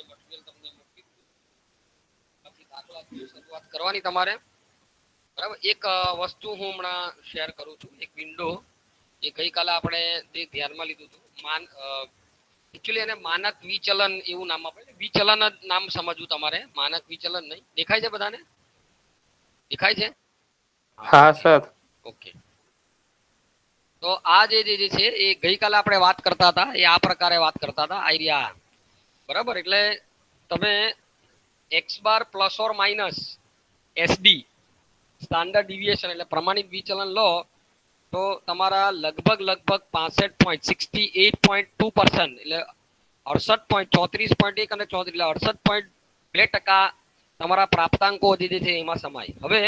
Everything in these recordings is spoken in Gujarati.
મટીરીયલ તમને મૂકી પછી દાખલાથી શરૂઆત કરવાની તમારે બરાબર। એક વસ્તુ હું હમણાં શેર કરું છું, એક વિન્ડો એ ગઈકાલે આપણે જે ધ્યાનમાં લીધું હતું એકચ્યુઅલી એને માનક વિચલન એવું નામ આપે છે। વિચલન જ નામ સમજવું તમારે, માનક વિચલન નહીં। દેખાય છે બધાને? દેખાય છે? હા સર। ઓકે, તો આ જે છે એ ગઈકાલે આપણે વાત કરતા હતા એ આ પ્રકારે વાત કરતા હતા આઈડિયા બરાબર। એટલે તમે x bar plus or minus SD standard deviation એટલે પ્રમાણિત વિચલન લો તો તમારા લગભગ 65.68.2% એટલે 68.34.1 અને 34 એટલે 68.2% તમારા પ્રાપ્તાંકો જે છે એમાં સમાય। હવે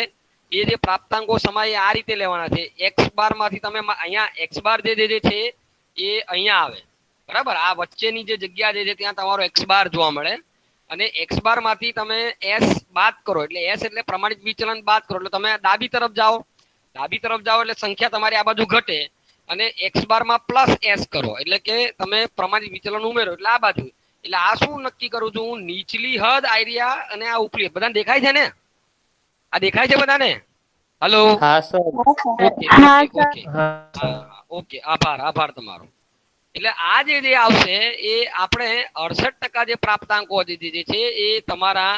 એ જે પ્રાપ્તાંકો સમાય આ રીતે લેવાના છે, એક્સ બાર માંથી તમે અહીંયા એક્સ બાર જે છે એ અહીંયા આવે બરાબર। આ વચ્ચેની જે જગ્યા જે છે ત્યાં તમારો એક્સ બાર જોવા મળે અને એક્સ બાર માંથી તમે એસ બાદ કરો એટલે એસ એટલે પ્રમાણિત વિચલન બાદ કરો એટલે તમે ડાબી તરફ જાઓ, ડાબી તરફ જાઓ એટલે સંખ્યા તમારી આ બાજુ ઘટે અને એક્સ બાર માં પ્લસ એસ કરો એટલે કે તમે પ્રમાણિત વિચલન ઉમેરો એટલે આ બાજુ। એટલે આ શું નક્કી કરું છું હું, નીચલી હદ આઈડિયા અને આ ઉપલી બધાને દેખાય છે ને? આ દેખાય છે બધાને? હેલો? હા સર। ઓકે ઓકે ઓકે, આભાર આભાર તમારો। એટલે આ જે આવશે એ આપણે 68% જે પ્રાપ્તાંકો જે છે એ તમારા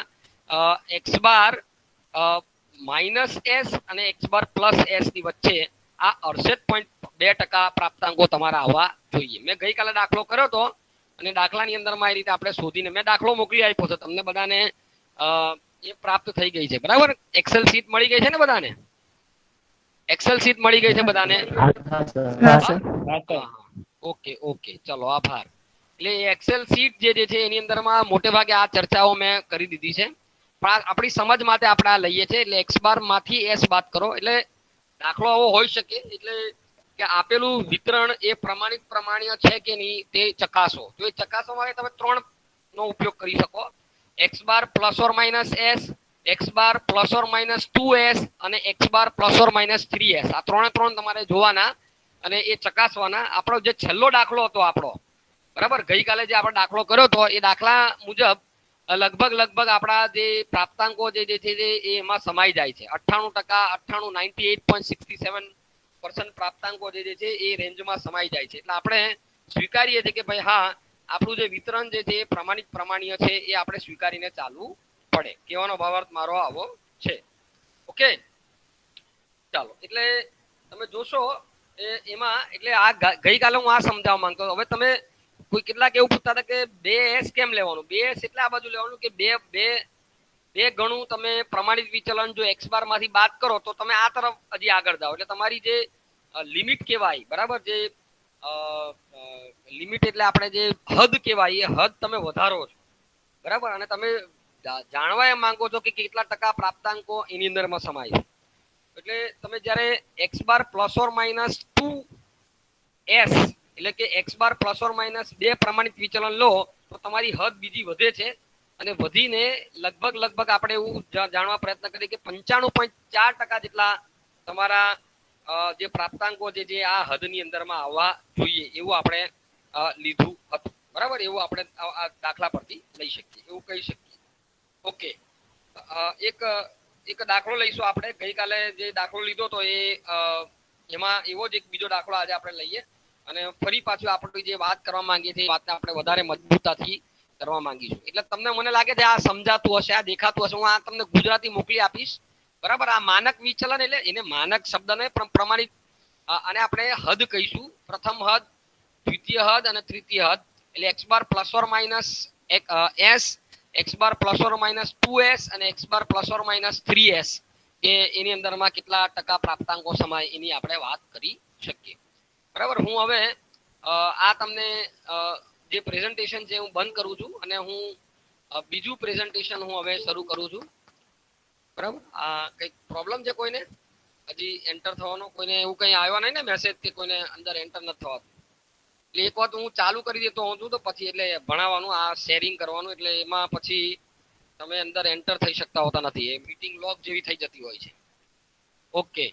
એક્સ બાર માઇનસ એસ અને એક્સ બાર પ્લસ એસ ની વચ્ચે આ 68.2% પ્રાપ્તાંકો તમારા આવવા જોઈએ। મેં ગઈકાલે દાખલો કર્યો હતો અને દાખલાની અંદરમાં એ રીતે આપણે શોધીને મેં દાખલો મોકલી આપ્યો છે તમને બધાને, એ પ્રાપ્ત થઈ ગઈ છે બરાબર। એક્સેલ શીટ મળી ગઈ છે ને બધાને? એક્સેલ શીટ મળી ગઈ છે બધાને? ઓકે ઓકે, ચલો આભાર। એટલે એક્સેલ શીટ જે છે એની અંદરમાં મોટે ભાગે આ ચર્ચાઓ મેં કરી દીધી છે, પણ આપણી સમજ માટે આપણે આ લઈએ છીએ। એટલે એક્સ બાર માંથી એસ બાદ કરો એટલે દાખલો આવો હોઈ શકે એટલે કે આપેલું વિતરણ એ પ્રમાણિત પ્રમાણ્ય છે કે નહીં તે ચકાસો। તો એ ચકાસવા માટે તમે 3 નો ઉપયોગ કરી શકો, x bar plus or minus S, x bar plus or minus 2s અને x bar plus or minus 3s। આ 3 તમારે જોવાના અને એ ચકાસવાના। આપણો જે છેલ્લો દાખલો હતો આપણો બરાબર, ગઈકાલે જે આપણે દાખલો કર્યો હતો એ દાખલા મુજબ લગભગ આપણા જે પ્રાપ્તાંકો જે છે એ એમાં સમાઈ જાય છે। 98%, 98.67% પ્રાપ્તાંકો જે છે એ રેન્જમાં સમાઈ જાય છે। એટલે આપણે સ્વીકારીએ છીએ કે ભાઈ હા આપણું જે વિતરણ જે છે એ પ્રમાણિત પ્રમાણ્ય છે એ આપણે સ્વીકારીને ચાલવું પડે, કહેવાનો ભાવાર્થ મારો આવો છે। ઓકે, ચાલો। એટલે તમે જોશો એમાં એટલે આ ગઈકાલે હું આ સમજાવવા માંગતો હતો। હવે તમે કોઈ કેટલાક એવું પૂછતા હતા કે 2s કેમ લેવાનું, 2s એટલે આ બાજુ લેવાનું કે બે ગણું તમે પ્રમાણિત વિચલન જો એક્સ બાર માંથી બાદ કરો તો તમે આ તરફ હજી આગળ જાઓ એટલે તમારી જે લિમિટ કહેવાય બરાબર, જે લિમિટ એટલે આપણે જે હદ કહેવાય એ હદ તમે વધારો છો બરાબર, અને તમે જાણવા એમ માંગો છો કે કેટલા ટકા પ્રાપ્તાંકો એની અંદરમાં સમાય છે। એટલે તમે જ્યારે x bar plus or minus 2s એટલે કે x bar plus or minus 2 પ્રમાણિત વિચલન લો તો તમારી હદ બીજી વધે છે અને વધીને લગભગ આપણે એવું જાણવા પ્રયત્ન કરીએ કે 95.4% જેટલા તમારા જે પ્રાપ્તાંકો જે આ હદની અંદરમાં આવવા જોઈએ એવું આપણે લીધું હતું બરાબર। એવું આપણે આ દાખલા પરથી લઈ શકીએ, એવું કહી શકીએ। ઓકે, એક દાખલો લઈશું આપણે। ગઈકાલે જે દાખલો લીધો હતો એમાં એવો જ એક બીજો દાખલો આજે આપણે લઈએ અને ફરી પાછું આપણે જે વાત કરવા માંગીએ છીએ એ વાતને આપણે વધારે મજબૂતાથી કરવા માંગીશું। એટલે તમને મને લાગે છે આ સમજાતું હશે, આ દેખાતું હશે। હું આ તમને ગુજરાતી મોકલી આપીશ બરાબર। આ માનક વિચલન એટલે એને માનક શબ્દને પ્રમાણિત અને આપણે હદ કહીશું, પ્રથમ હદ, દ્વિતીય હદ અને તૃતીય હદ। એટલે x bar plus or minus S, x bar plus or minus 2s અને x bar plus or minus 3s કે એની અંદરમાં કેટલા ટકા પ્રાપ્તાંકો સમાય એની આપણે વાત કરી શકીએ બરાબર। હું હવે આ તમને જે પ્રેઝન્ટેશન છે હું બંધ કરું છું અને હું બીજું પ્રેઝન્ટેશન હું હવે શરૂ કરું છું બરાબર। આ કંઈક પ્રોબ્લેમ છે કોઈને? હજી એન્ટર થવાનો કોઈને એવું કંઈ આવ્યો નહીં ને મેસેજ કે કોઈને અંદર એન્ટર નથી થવાતું? એટલે એક વાત હું ચાલુ કરી દેતો હોઉં છું તો પછી એટલે ભણાવવાનું આ શેરિંગ કરવાનું એટલે એમાં પછી તમે અંદર એન્ટર થઈ શકતા હોતા નથી, એ મીટિંગ લોક જેવી થઈ જતી હોય છે। ઓકે,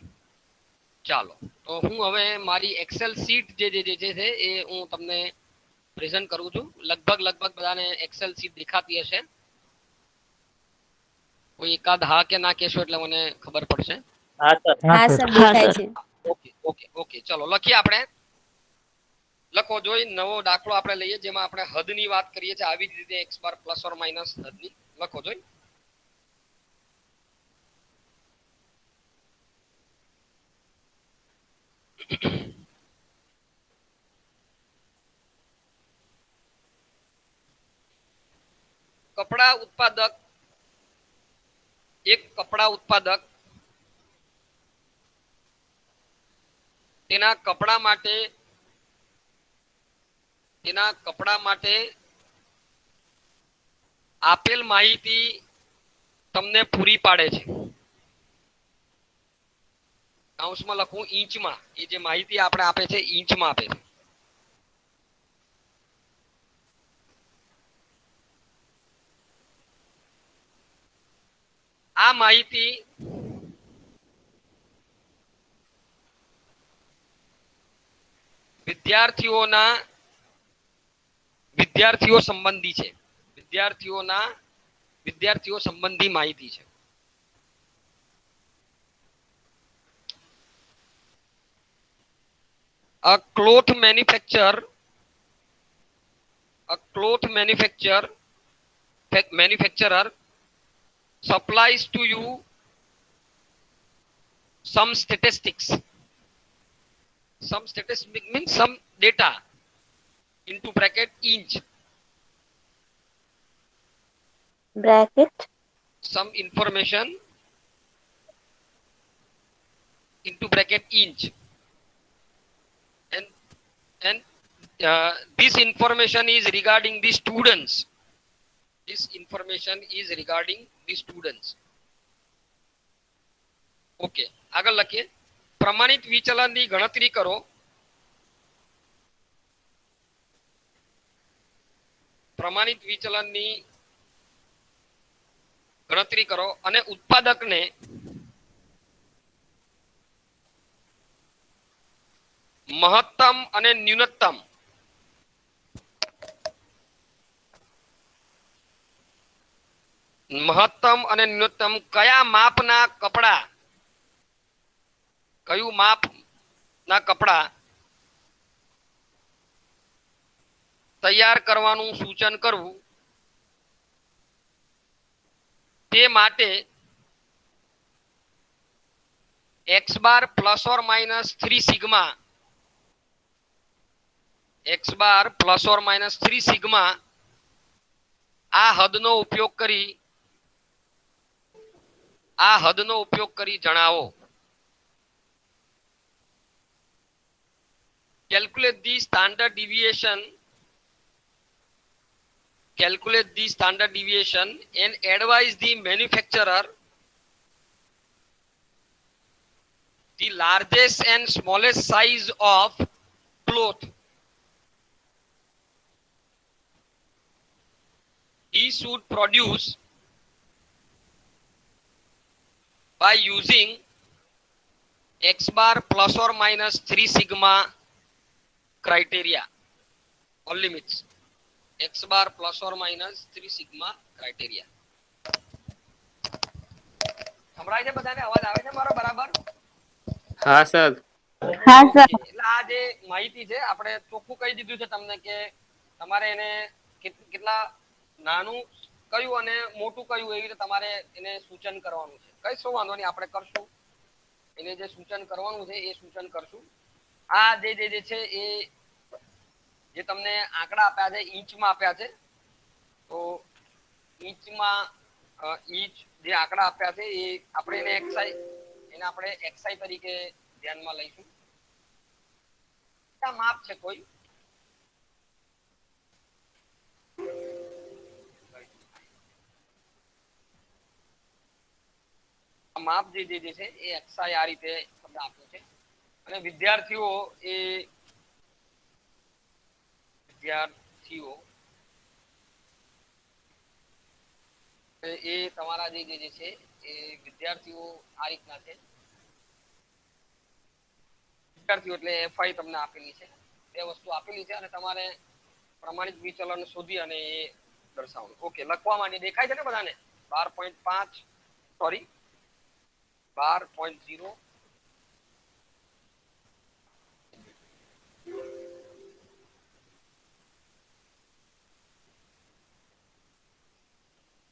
ચાલો। તો હું હવે મારી એક્સેલ શીટ જે છે એ હું તમને પ્રેઝન્ટ કરું છું. લગભગ બધાને એક્સેલ શીટ દેખાતી હશે. કોઈ એકાદ હા કે ના કહેશો એટલે મને ખબર પડશે. હા સર દેખાય છે. ઓકે ચલો લખીએ આપણે. લખો જોઈ નવો દાખલો આપણે લઈએ જેમાં આપણે હદની વાત કરીએ છીએ આવી જ રીતે x bar plus or minus હદની. લખો જોઈ. કપડા ઉત્પાદક તેના કપડા માટે આપેલ માહિતી તમને પૂરી પાડે છે. કૌંસમાં લખું ઇંચમાં. એ જે માહિતી આપણે આપે છે ઇંચમાં આપે છે. આ માહિતી વિદ્યાર્થીઓ સંબંધી છે. વિદ્યાર્થીઓ સંબંધી માહિતી છે. A cloth manufacturer supplies to you some statistics. Some statistics means some data into bracket inch. Bracket. Some information into bracket inch. And this information is regarding the students. Okay આગળ લખીએ. પ્રમાણિત વિચલનની ગણતરી કરો. અને ઉત્પાદકને મહત્તમ અને ન્યૂનતમ કયા માપના કપડા તૈયાર કરવાનું સૂચન કરવું તે માટે x bar plus or minus 3 sigma આ હદનો ઉપયોગ કરી જણાવો. Calculate the standard deviation and advise the manufacturer the largest and smallest size of cloth he should produce by using x bar plus or minus 3 sigma criteria or limits. x bar plus or minus 3 sigma criteria. સંભળાય છે બધાને? અવાજ આવે છે મારો બરાબર? હા સર. એટલે આ જે માહિતી છે આપણે ચોખ્ખું કહી દીધું છે તમને કે તમારે એને કેટલા નાનું કયું અને મોટું કયું એવી રીતે તમારે એને સૂચન કરવાનું છે. કઈ વાંધો નહીં આપણે કરશું. એને જે સૂચન કરવાનું છે એ સૂચન કરશું. આ જે છે એ જે તમને આંકડા આપ્યા છે ઇંચમાં આપ્યા છે. તો ઇંચમાં જે આંકડા આપ્યા છે એ આપણે એને એક્સઆઈ તરીકે ધ્યાનમાં લઈશું. માપ છે કોઈ માપ જે છે એ એક્સઆઈ આ રીતે શબ્દ આપ્યો છે. અને વિદ્યાર્થીઓ એ તમારા જે છે એ વિદ્યાર્થીઓ આ રીતના છે. વિદ્યાર્થીઓ એટલે એફઆઈ તમને આપેલી છે. બે વસ્તુ આપેલી છે અને તમારે પ્રમાણિત વિચલન શોધી અને એ દર્શાવવાનું. ઓકે, લખવા માટે દેખાય છે ને બધાને? 12.5 સોરી 12.0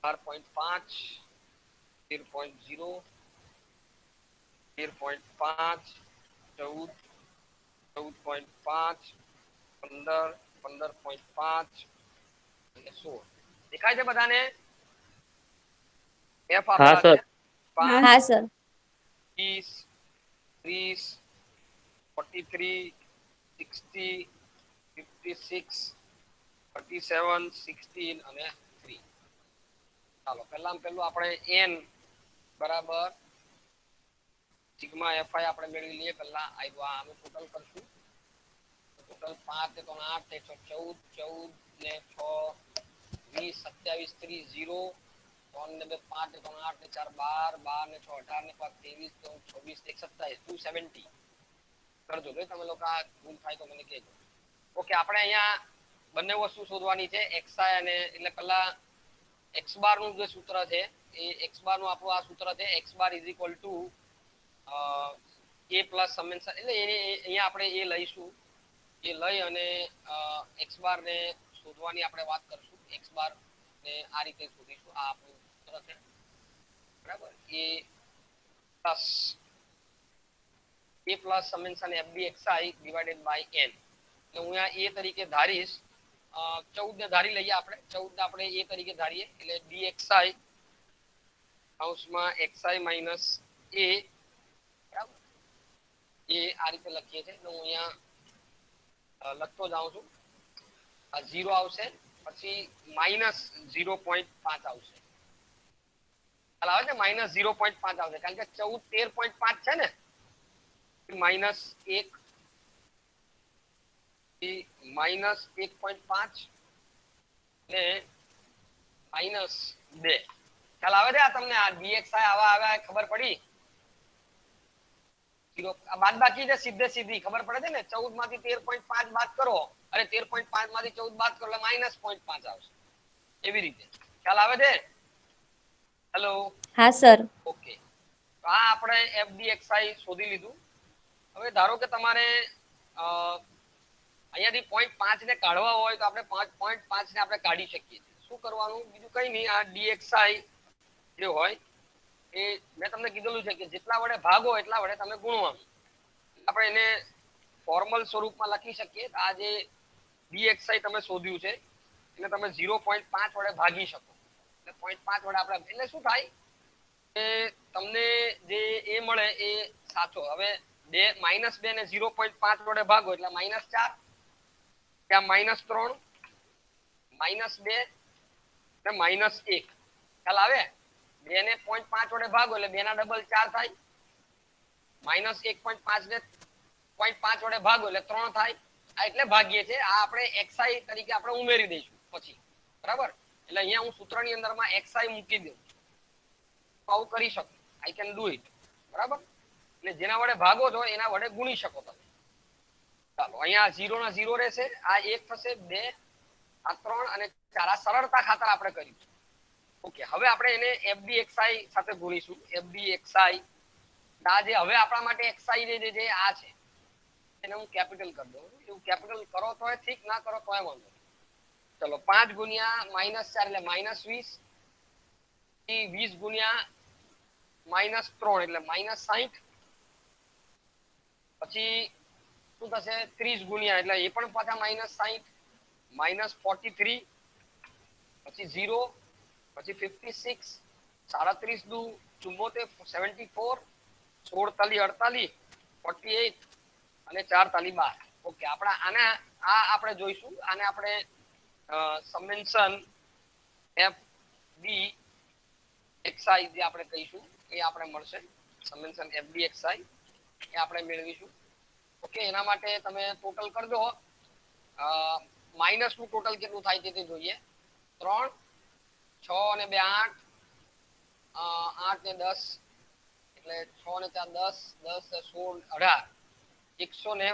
12.5 13.0 13.5 14 14.5 15 15.5 અને 16 દેખાય છે બધાને? એફ હા આપેલા સર. છે 5 હા સર 20 30 43 60 56 37 16 અને 3. ચાલો પહેલું આપણે n બરાબર સિગ્મા fi આપણે મેળવી લઈએ. પહેલા આવ્યું આનું ટોટલ કરશું. ટોટલ 5 તો 8 114 14 ને 6 20 27 30 0 3 ને 2 5 તો 8 ને 4 12 12 ને 6 18 ને 5 23 તો 24 1 27 270 કરજો. ભાઈ તમે લોકો આ ભૂલ થાય તો મને કહેજો. ઓકે, આપણે અહીંયા બંને વસ્તુ શોધવાની છે, xi અને એટલે પહેલા x બાર નું જે સૂત્ર છે એ x બાર નું આપણું આ સૂત્ર છે x bar is equal two a plus summation. એટલે અહીંયા આપણે એ લઈશું. એ લઈ અને x બાર ને શોધવાની આપણે વાત કરશું. x બાર ને આ રીતે શોધીશું. આ આપણું સૂત્ર છે બરાબર. a plus summation fbxi divided by n. એટલે હું અહીંયા a તરીકે ધારીશ. 14 ને ધારી લઈએ આપણે. 14 ને આપણે a તરીકે ધારીએ એટલે dxi કૌંસમાં xi માઈનસ a બરાબર. એ આ રીતે લખીએ છીએ. હું અહીંયા લખતો જાઉં છું. આ 0 આવશે, પછી માઈનસ 0.5 આવશે. ખ્યાલ આવે છે? માઈનસ 0.5 આવશે કારણ કે 14 13.5 છે ને. માઈનસ 1 માઈનસ 1.5 ને માઈનસ 2. ખ્યાલ આવે છે? આ તમને આ dxi આવા આવ્યા ખબર પડી? બાદબાકી છે સીધી ખબર પડે છે ને. 14 માંથી 13.5 બાદ કરો અને 13.5 માંથી 14 બાદ કરો એટલે માઈનસ 0.5 આવશે. એવી રીતે ખ્યાલ આવે છે? હેલો? હા સર ઓકે, તો આ આપણે fdxi શોધી લીધું. હવે ધારો કે તમારે અહીંયાથી 0.5 ને કાઢવા હોય તો આપણે 0.5 ને આપણે કાઢી શકીએ છીએ. શું કરવાનું? બીજું કઈ નહીં. આ dxi જે હોય એ મેં તમને કીધેલું છે કે જેટલા વડે ભાગો એટલા વડે તમે ગુણવાનું. આપણે એને ફોર્મલ સ્વરૂપમાં લખી શકીએ. આ જે dxi તમે શોધ્યું છે એને તમે 0.5 વડે ભાગી શકો. એટલે 0.5 વડે આપણે એટલે શું થાય કે તમને જે એ મળે એ સાચો. હવે -2 ને 0.5 વડે ભાગો એટલે -4, ત્યાં -3, -2 ને -1. ખ્યાલ આવે? 2 ને 0.5 વડે ભાગો એટલે 2 ના ડબલ 4 થાય. -1.5 ને 0.5 વડે ભાગો એટલે 3 થાય. આ એટલે ભાગીએ છે. આ આપણે xi તરીકે આપણે ઉમેરી દઈશું પછી. બરાબર? એટલે અહીંયા હું સૂત્રની અંદરમાં xi મૂકી દઉં. આવું કરી શકો. I can do it. બરાબર? એટલે જેના વડે ભાગો છો એના વડે ગુણી શકો તમે. ચાલો, અહીંયા 0 ના 0 રહેશે. આ 1 થશે, 2 આ 3 અને 4. આ સરળતા ખાતર આપણે કર્યું. ઓકે, હવે આપણે એને fdxi સાથે ગુણીશું. fdxi આ જે હવે આપણા માટે xi જે છે આ છે એને હું કેપિટલ કરી દઉં. એવું કેપિટલ કરો તો ઠીક, ના કરો તો વાંધો. ચલો 5 ગુણ્યા -4 એટલે -20. 20 ગુણ્યા -3 એટલે -60. પછી શું થશે? 30 ગુણ્યા એટલે એ પણ પાછા -60 -43 પછી 0 પછી 56 37 દુ 74 74 16 તાલી 48 48 અને 4 તાલી 12. ઓકે, આપણે આને આ આપણે જોઈશું. આને આપણે સમેશન fd xi જે આપણે કહીશું એ આપણે મળશે. સમેશન fdxi એ આપણે મેળવીશું. ઓકે, એના માટે તમે ટોટલ કરજો. માઈનસ નું ટોટલ કેટલું થાય તે જોઈએ. 3 6 અને 2 8 8 ને 10 એટલે 6 ને 4 10 10 16 18 100 ને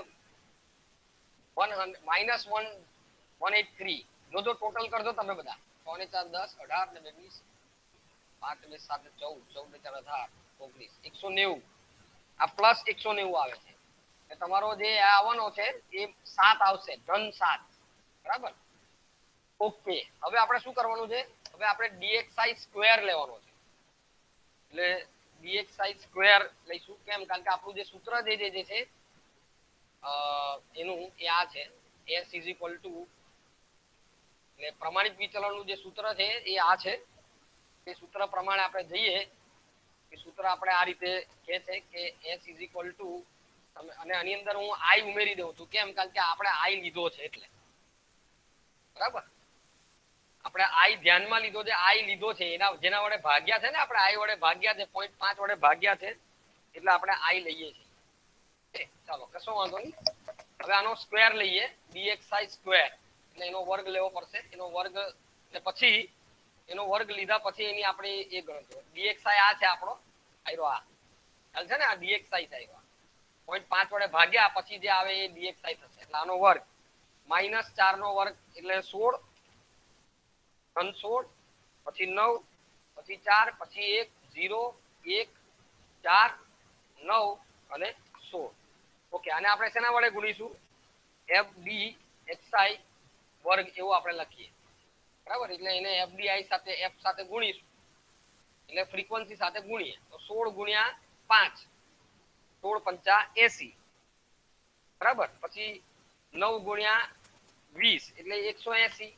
-1 183 જો ટોટલ કરજો તમે બધા 6 ને 4 10 18 ને 20 5 ને 7 14 14 ને 4 18 19 190 આ પ્લસ 190 આવે છે એટલે તમારો જે આવવાનો છે એ 7 આવશે ધન 7 બરાબર ઓકે હવે આપણે શું કરવાનું છે હવે આપણે dxi સ્ક્વેર લેવાનો છે એટલે dxi સ્ક્વેર લઈશું કેમ કારણ કે આપણું જે સૂત્ર જે છે એનું એ આ છે s એટલે પ્રમાણિત વિચલનનું જે સૂત્ર છે એ આ છે એ સૂત્ર પ્રમાણે આપણે જઈએ એ સૂત્ર આપણે આ રીતે કહે છે કે s અને આની અંદર હું i ઉમેરી દઉં છું કેમ કારણ કે આપણે i લીધો છે એટલે બરાબર આપણે i ધ્યાનમાં લીધો છે i લીધો છે એના જેના વડે ભાગ્યા છે ને આપણે i વડે ભાગ્યા છે 0.5 વડે ભાગ્યા છે એટલે આપણે i લઈએ છીએ ચાલો કશો વાંધો નહીં હવે આનો સ્ક્વેર લઈએ dxi સ્ક્વેર એટલે એનો વર્ગ લેવો પડશે એનો વર્ગ એટલે પછી એનો વર્ગ લીધા પછી એની આપણે એ ગણતરી dxi આ છે આપણો આયરો આ ચાલ છે ને આ dxi આવ્યો 0.5 વડે ભાગ્યા પછી જે આવે એ dxi થશે એટલે આનો વર્ગ -4 નો વર્ગ એટલે 16 ધન 16 પછી 9 પછી 4 પછી 1 0 1 4 9 અને 16 ઓકે આને આપણે શેના વડે ગુણીશું fdxi વર્ગ એવું આપણે લખીએ બરાબર એટલે એને fdi સાથે f સાથે ગુણીશું એટલે ફ્રીક્વન્સી સાથે ગુણીએ તો 16 ગુણ્યા 5 16 પંચા 80 બરાબર પછી 9 ગુણ્યા 20 એટલે 180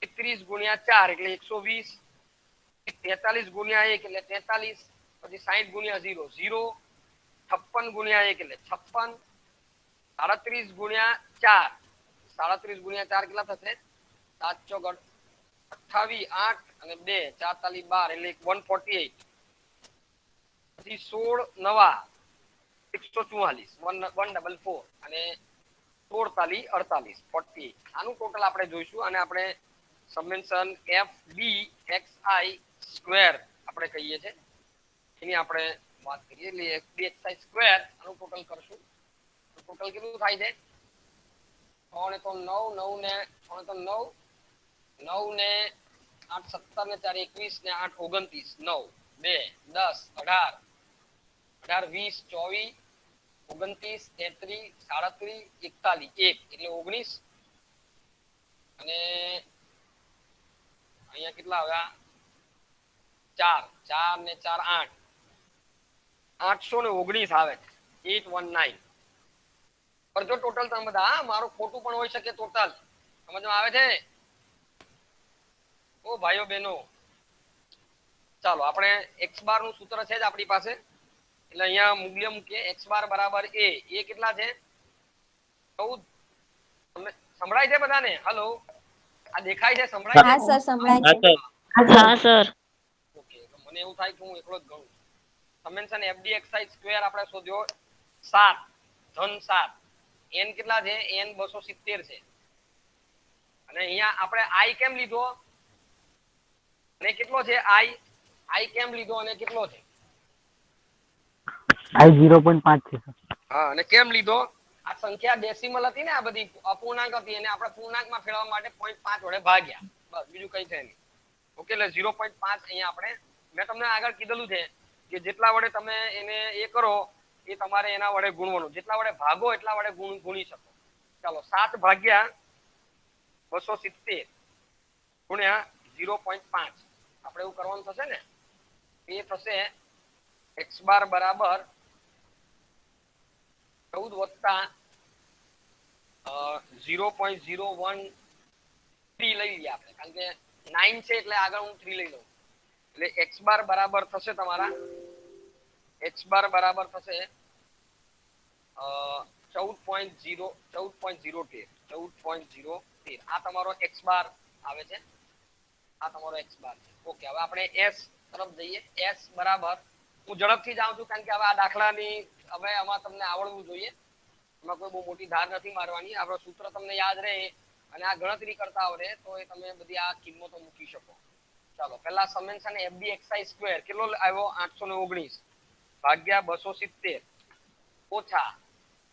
30 ગુણ્યા 4 એટલે 120 43 ગુણ્યા 1 એટલે 43 પછી 60 ગુણ્યા 0 0 56 ગુણ્યા 1 એટલે 56 37 ગુણ્યા 4 37 ગુણ્યા 4 કેટલા થશે 7 ચોક 28 8 અને 2 4 તાલી 12 એટલે 148 પછી 16 નવા 144 144 અને 16 તાલી 48 48 આનું ટોટલ આપણે જોઈશું અને આપણે સમેશન fdxi સ્ક્વેર આપણે કહીએ છીએ એની આપણે વાત કરીએ એટલે fdxi સ્ક્વેર આનું ટોટલ કરશું ટોટલ કેટલું થાય છે 6 ને 3 9 9 ને 6 ને 3 9 9 ને 8 17 ને 4 21 ને 8 29 9 2 10 18 18 20 24 29 33 37 41 એટલે 19 અને અહીંયા કેટલા આવ્યા 4 4 ને 4 8 819 આવે છે 819 પર જો ટોટલ તમે બધા મારું ખોટું પણ હોઈ શકે ટોટલ સમજમાં આવે છે ઓ ભાઈઓ બહેનો ચાલો આપણે x બાર નું સૂત્ર છે જ આપણી પાસે એટલે અહીંયા મૂલ્ય મૂકીએ x બાર બરાબર a કેટલા છે 14 તમને સંભળાય છે બધાને હેલો આ દેખાય છે સંભળાય હા છે સર સંભળાય છે હા સર ઓકે મને એવું થાય કે હું એકલો જ ગણું સમેશન fdxi સ્ક્વેર આપણે શોધ્યો 7 ધન 7 n કેટલા છે n 270 છે અને અહીંયા આપણે i કેમ લીધો અને કેટલો છે i કેમ લીધો અને કેટલો છે i 0.5 છે સર હા અને કેમ લીધો આ સંખ્યા ડેસિમલ હતી ને આ બધી અપૂર્ણાંક હતી અને આપણે પૂર્ણાંકમાં ફેરવવા માટે 0.5 વડે ભાગ્યા બસ બીજું કઈ છે નહીં ઓકે એટલે 0.5 અહીંયા આપણે મેં તમને આગળ કીધેલું છે કે જેટલા વડે તમે એને એ કરો એ તમારે એના વડે ગુણવાનું જેટલા વડે ભાગો એટલા વડે ગુણી શકો ચાલો 7 ભાગ્યા 270 ગુણ્યા 0.5 આપણે એવું કરવાનું થશે ને એ થશે x બાર બરાબર 14 વત્તા 0.013 લઈ લઈએ આપણે કારણ કે 9 છે એટલે આગળ હું 3 લઈ લઉં એટલે x બાર બરાબર થશે તમારા x બાર બરાબર થશે 14.013 આ તમારો x બાર આવે છે આ તમારો x બાર છે ઓકે હવે આપણે s તરફ જઈએ s બરાબર હું ઝડપથી જાઉં છું કારણ કે હવે આ દાખલાની હવે આમાં તમને આવડવું જોઈએ એમાં કોઈ બહુ મોટી ધાર નથી મારવાની આપણો સૂત્ર તમને યાદ રહે અને આ ગણતરી કરતા આવડે તો એ તમે બધી આ કિંમતો મૂકી શકો ચાલો પહેલા સમેશન fdxi સ્ક્વેર કેટલો આવ્યો 819 ભાગ્યા 270 ઓછા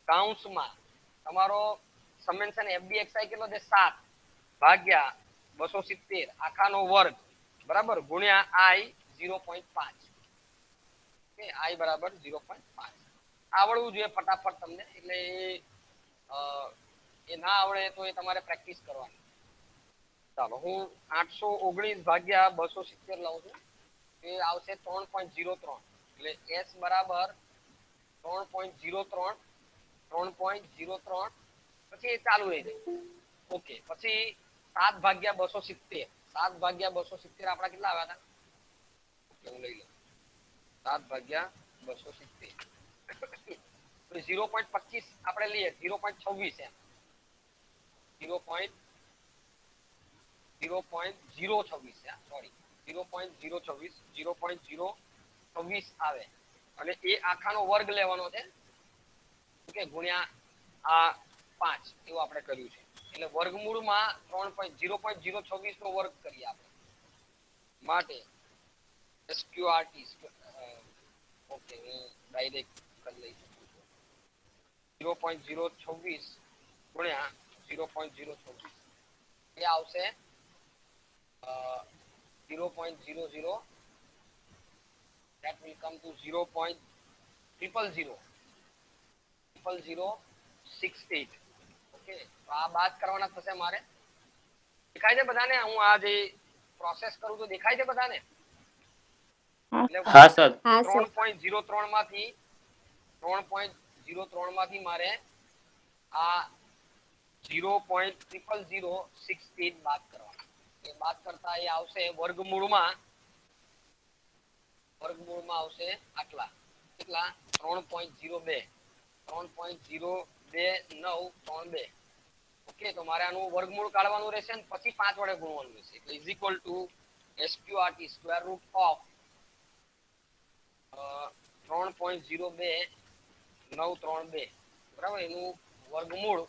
કૌંસમાં તમારો સમેશન FBXI કેટલો છે 7 ભાગ્યા 270 આખાનો વર્ગ બરાબર ગુણ્યા I 0.5 કે I બરાબર 0.5 આવડવું જોઈએ ફટાફટ તમને એટલે એ ના આવડે તો એ તમારે પ્રેક્ટિસ કરવાની ચાલો હું 819 ભાગ્યા 270 લઉં છું એ આવશે 3.03 એટલે S બરાબર 3.03 3.03 પછી એ ચાલુ રહી જાય ઓકે પછી 7 ભાગ્યા 270 7 ભાગ્યા 270 આપડા કેટલા આવ્યા હતા ઓકે હું લઈ લઉં 7 ભાગ્યા 270 તો 0.25 આપણે લઈએ 0.26 એમ 0.026 સોરી 0.026 0.026 આવે અને એ આખાનો વર્ગ લેવાનો છે ઓકે ગુણ્યા આ 5 એવું આપણે કર્યું છે એટલે વર્ગમૂળમાં 0.026 નો વર્ગ કરીએ આપણે માટે SQRT ઓકે હું ડાયરેક્ટ કરી લઈ શકું છું 0.026 ગુણ્યા 0.026 એ આવશે 0.00 that will come to 0.00068 okay તો આ બાદ કરવાના થશે મારે દેખાય છે બધાને હું આ જે પ્રોસેસ કરું તો દેખાય છે બધાને હા સર હા સર 3.03 માંથી 3.03 માંથી મારે આ 0.00068 બાદ કરવાના એ બાદ કરતા એ આવશે વર્ગમૂળમાં આવશે આટલા કેટલા 3.02 3.0292 ઓકે તો મારે આનું વર્ગમૂળ કાઢવાનું રહેશે અને પછી 5 વડે ગુણવાનું રહેશે એટલે is equal two SQRT square root of 3.02932 બરાબર એનું વર્ગમૂળ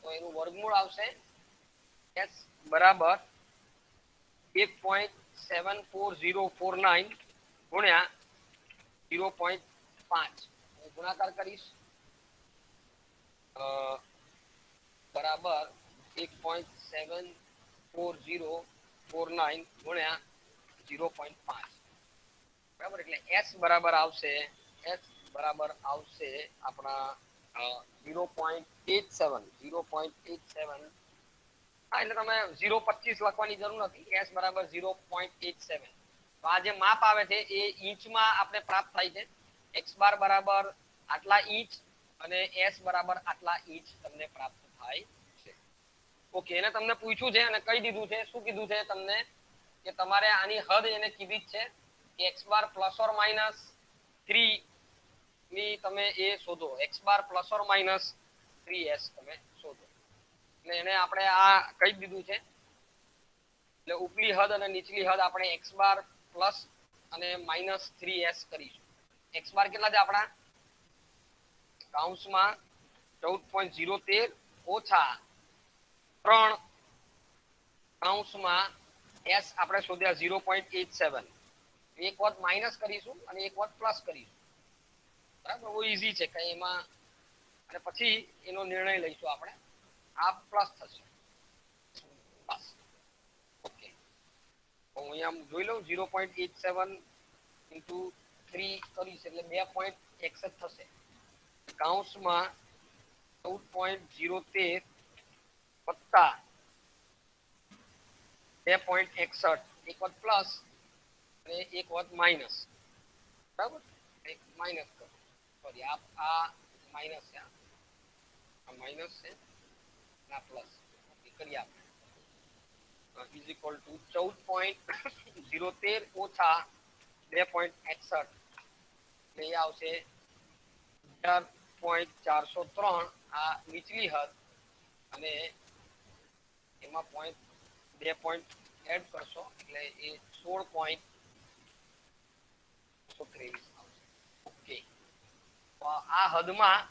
તો એનું વર્ગમૂળ આવશે S બરાબર 1.74049 ગુણ્યા 0.5 હું ગુણાકાર કરીશ બરાબર 1.74049 ગુણ્યા 0.5 બરાબર એટલે S બરાબર આવશે આપણા 0.87 હા એટલે તમે 0.25 લખવાની જરૂર નથી S બરાબર 0.87 તો આ જે માપ આવે છે એ ઇંચમાં આપણે પ્રાપ્ત થાય છે x બાર બરાબર આટલા ઇંચ અને S બરાબર આટલા ઇંચ તમને પ્રાપ્ત થાય છે ઓકે એને તમને પૂછ્યું છે અને કહી દીધું છે શું કીધું છે તમને કે તમારે આની હદ એને કીધી જ છે કે x bar plus or minus 3 ની તમે એ શોધો x bar plus or minus 3s તમે શોધો એટલે એને આપણે આ કહી દીધું છે એટલે ઉપલી હદ અને નીચલી હદ આપણે x બાર પ્લસ અને માઇનસ 3s કરીશું x બાર કેટલા છે આપણા કૌંસમાં 14.013 ઓછા 3 કૌંસમાં s આપણે શોધ્યા 0.87 એક વખત માઇનસ કરીશું અને એક વખત પ્લસ કરીશું બરાબર બહુ ઈઝી છે કઈ એમાં અને પછી એનો નિર્ણય લઈશું આપણે આ પ્લસ થશે બસ ઓકે તો અહીંયા જોઈ લઉં 0.87 ઇન્ટુ 3 કરીશ એટલે 2.61 થશે કૌંસમાં 14.013 વત્તા 2.61 એક વખત પ્લસ અને એક વખત માઇનસ બરાબર એક માઇનસ કરો સોરી આ માઇનસ છે આ માઇનસ છે ના પ્લસ કરીએ આપણે ઇઝ ઇક્વલ ટુ 14.013 ઓછા 2.61 એટલે એ આવશે 11.403 આ નીચલી હદ અને એમાં 2 પોઈન્ટ એડ કરશો એટલે એ 16.123 આવશે ઓકે તો આ હદમાં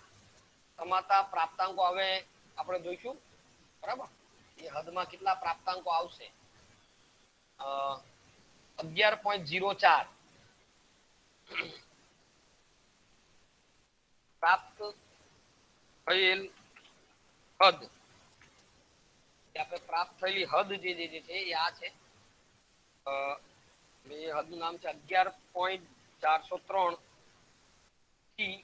સમાતા પ્રાપ્તાંકો હવે આપણે જોઈશું બરાબર એ હદમાં કેટલા પ્રાપ્તાંકો આવશે 11.04 પ્રાપ્ત થયેલ હદ આપણે પ્રાપ્ત થયેલી હદ જે છે એ આ છે. એ હદનું નામ છે 11.403 થી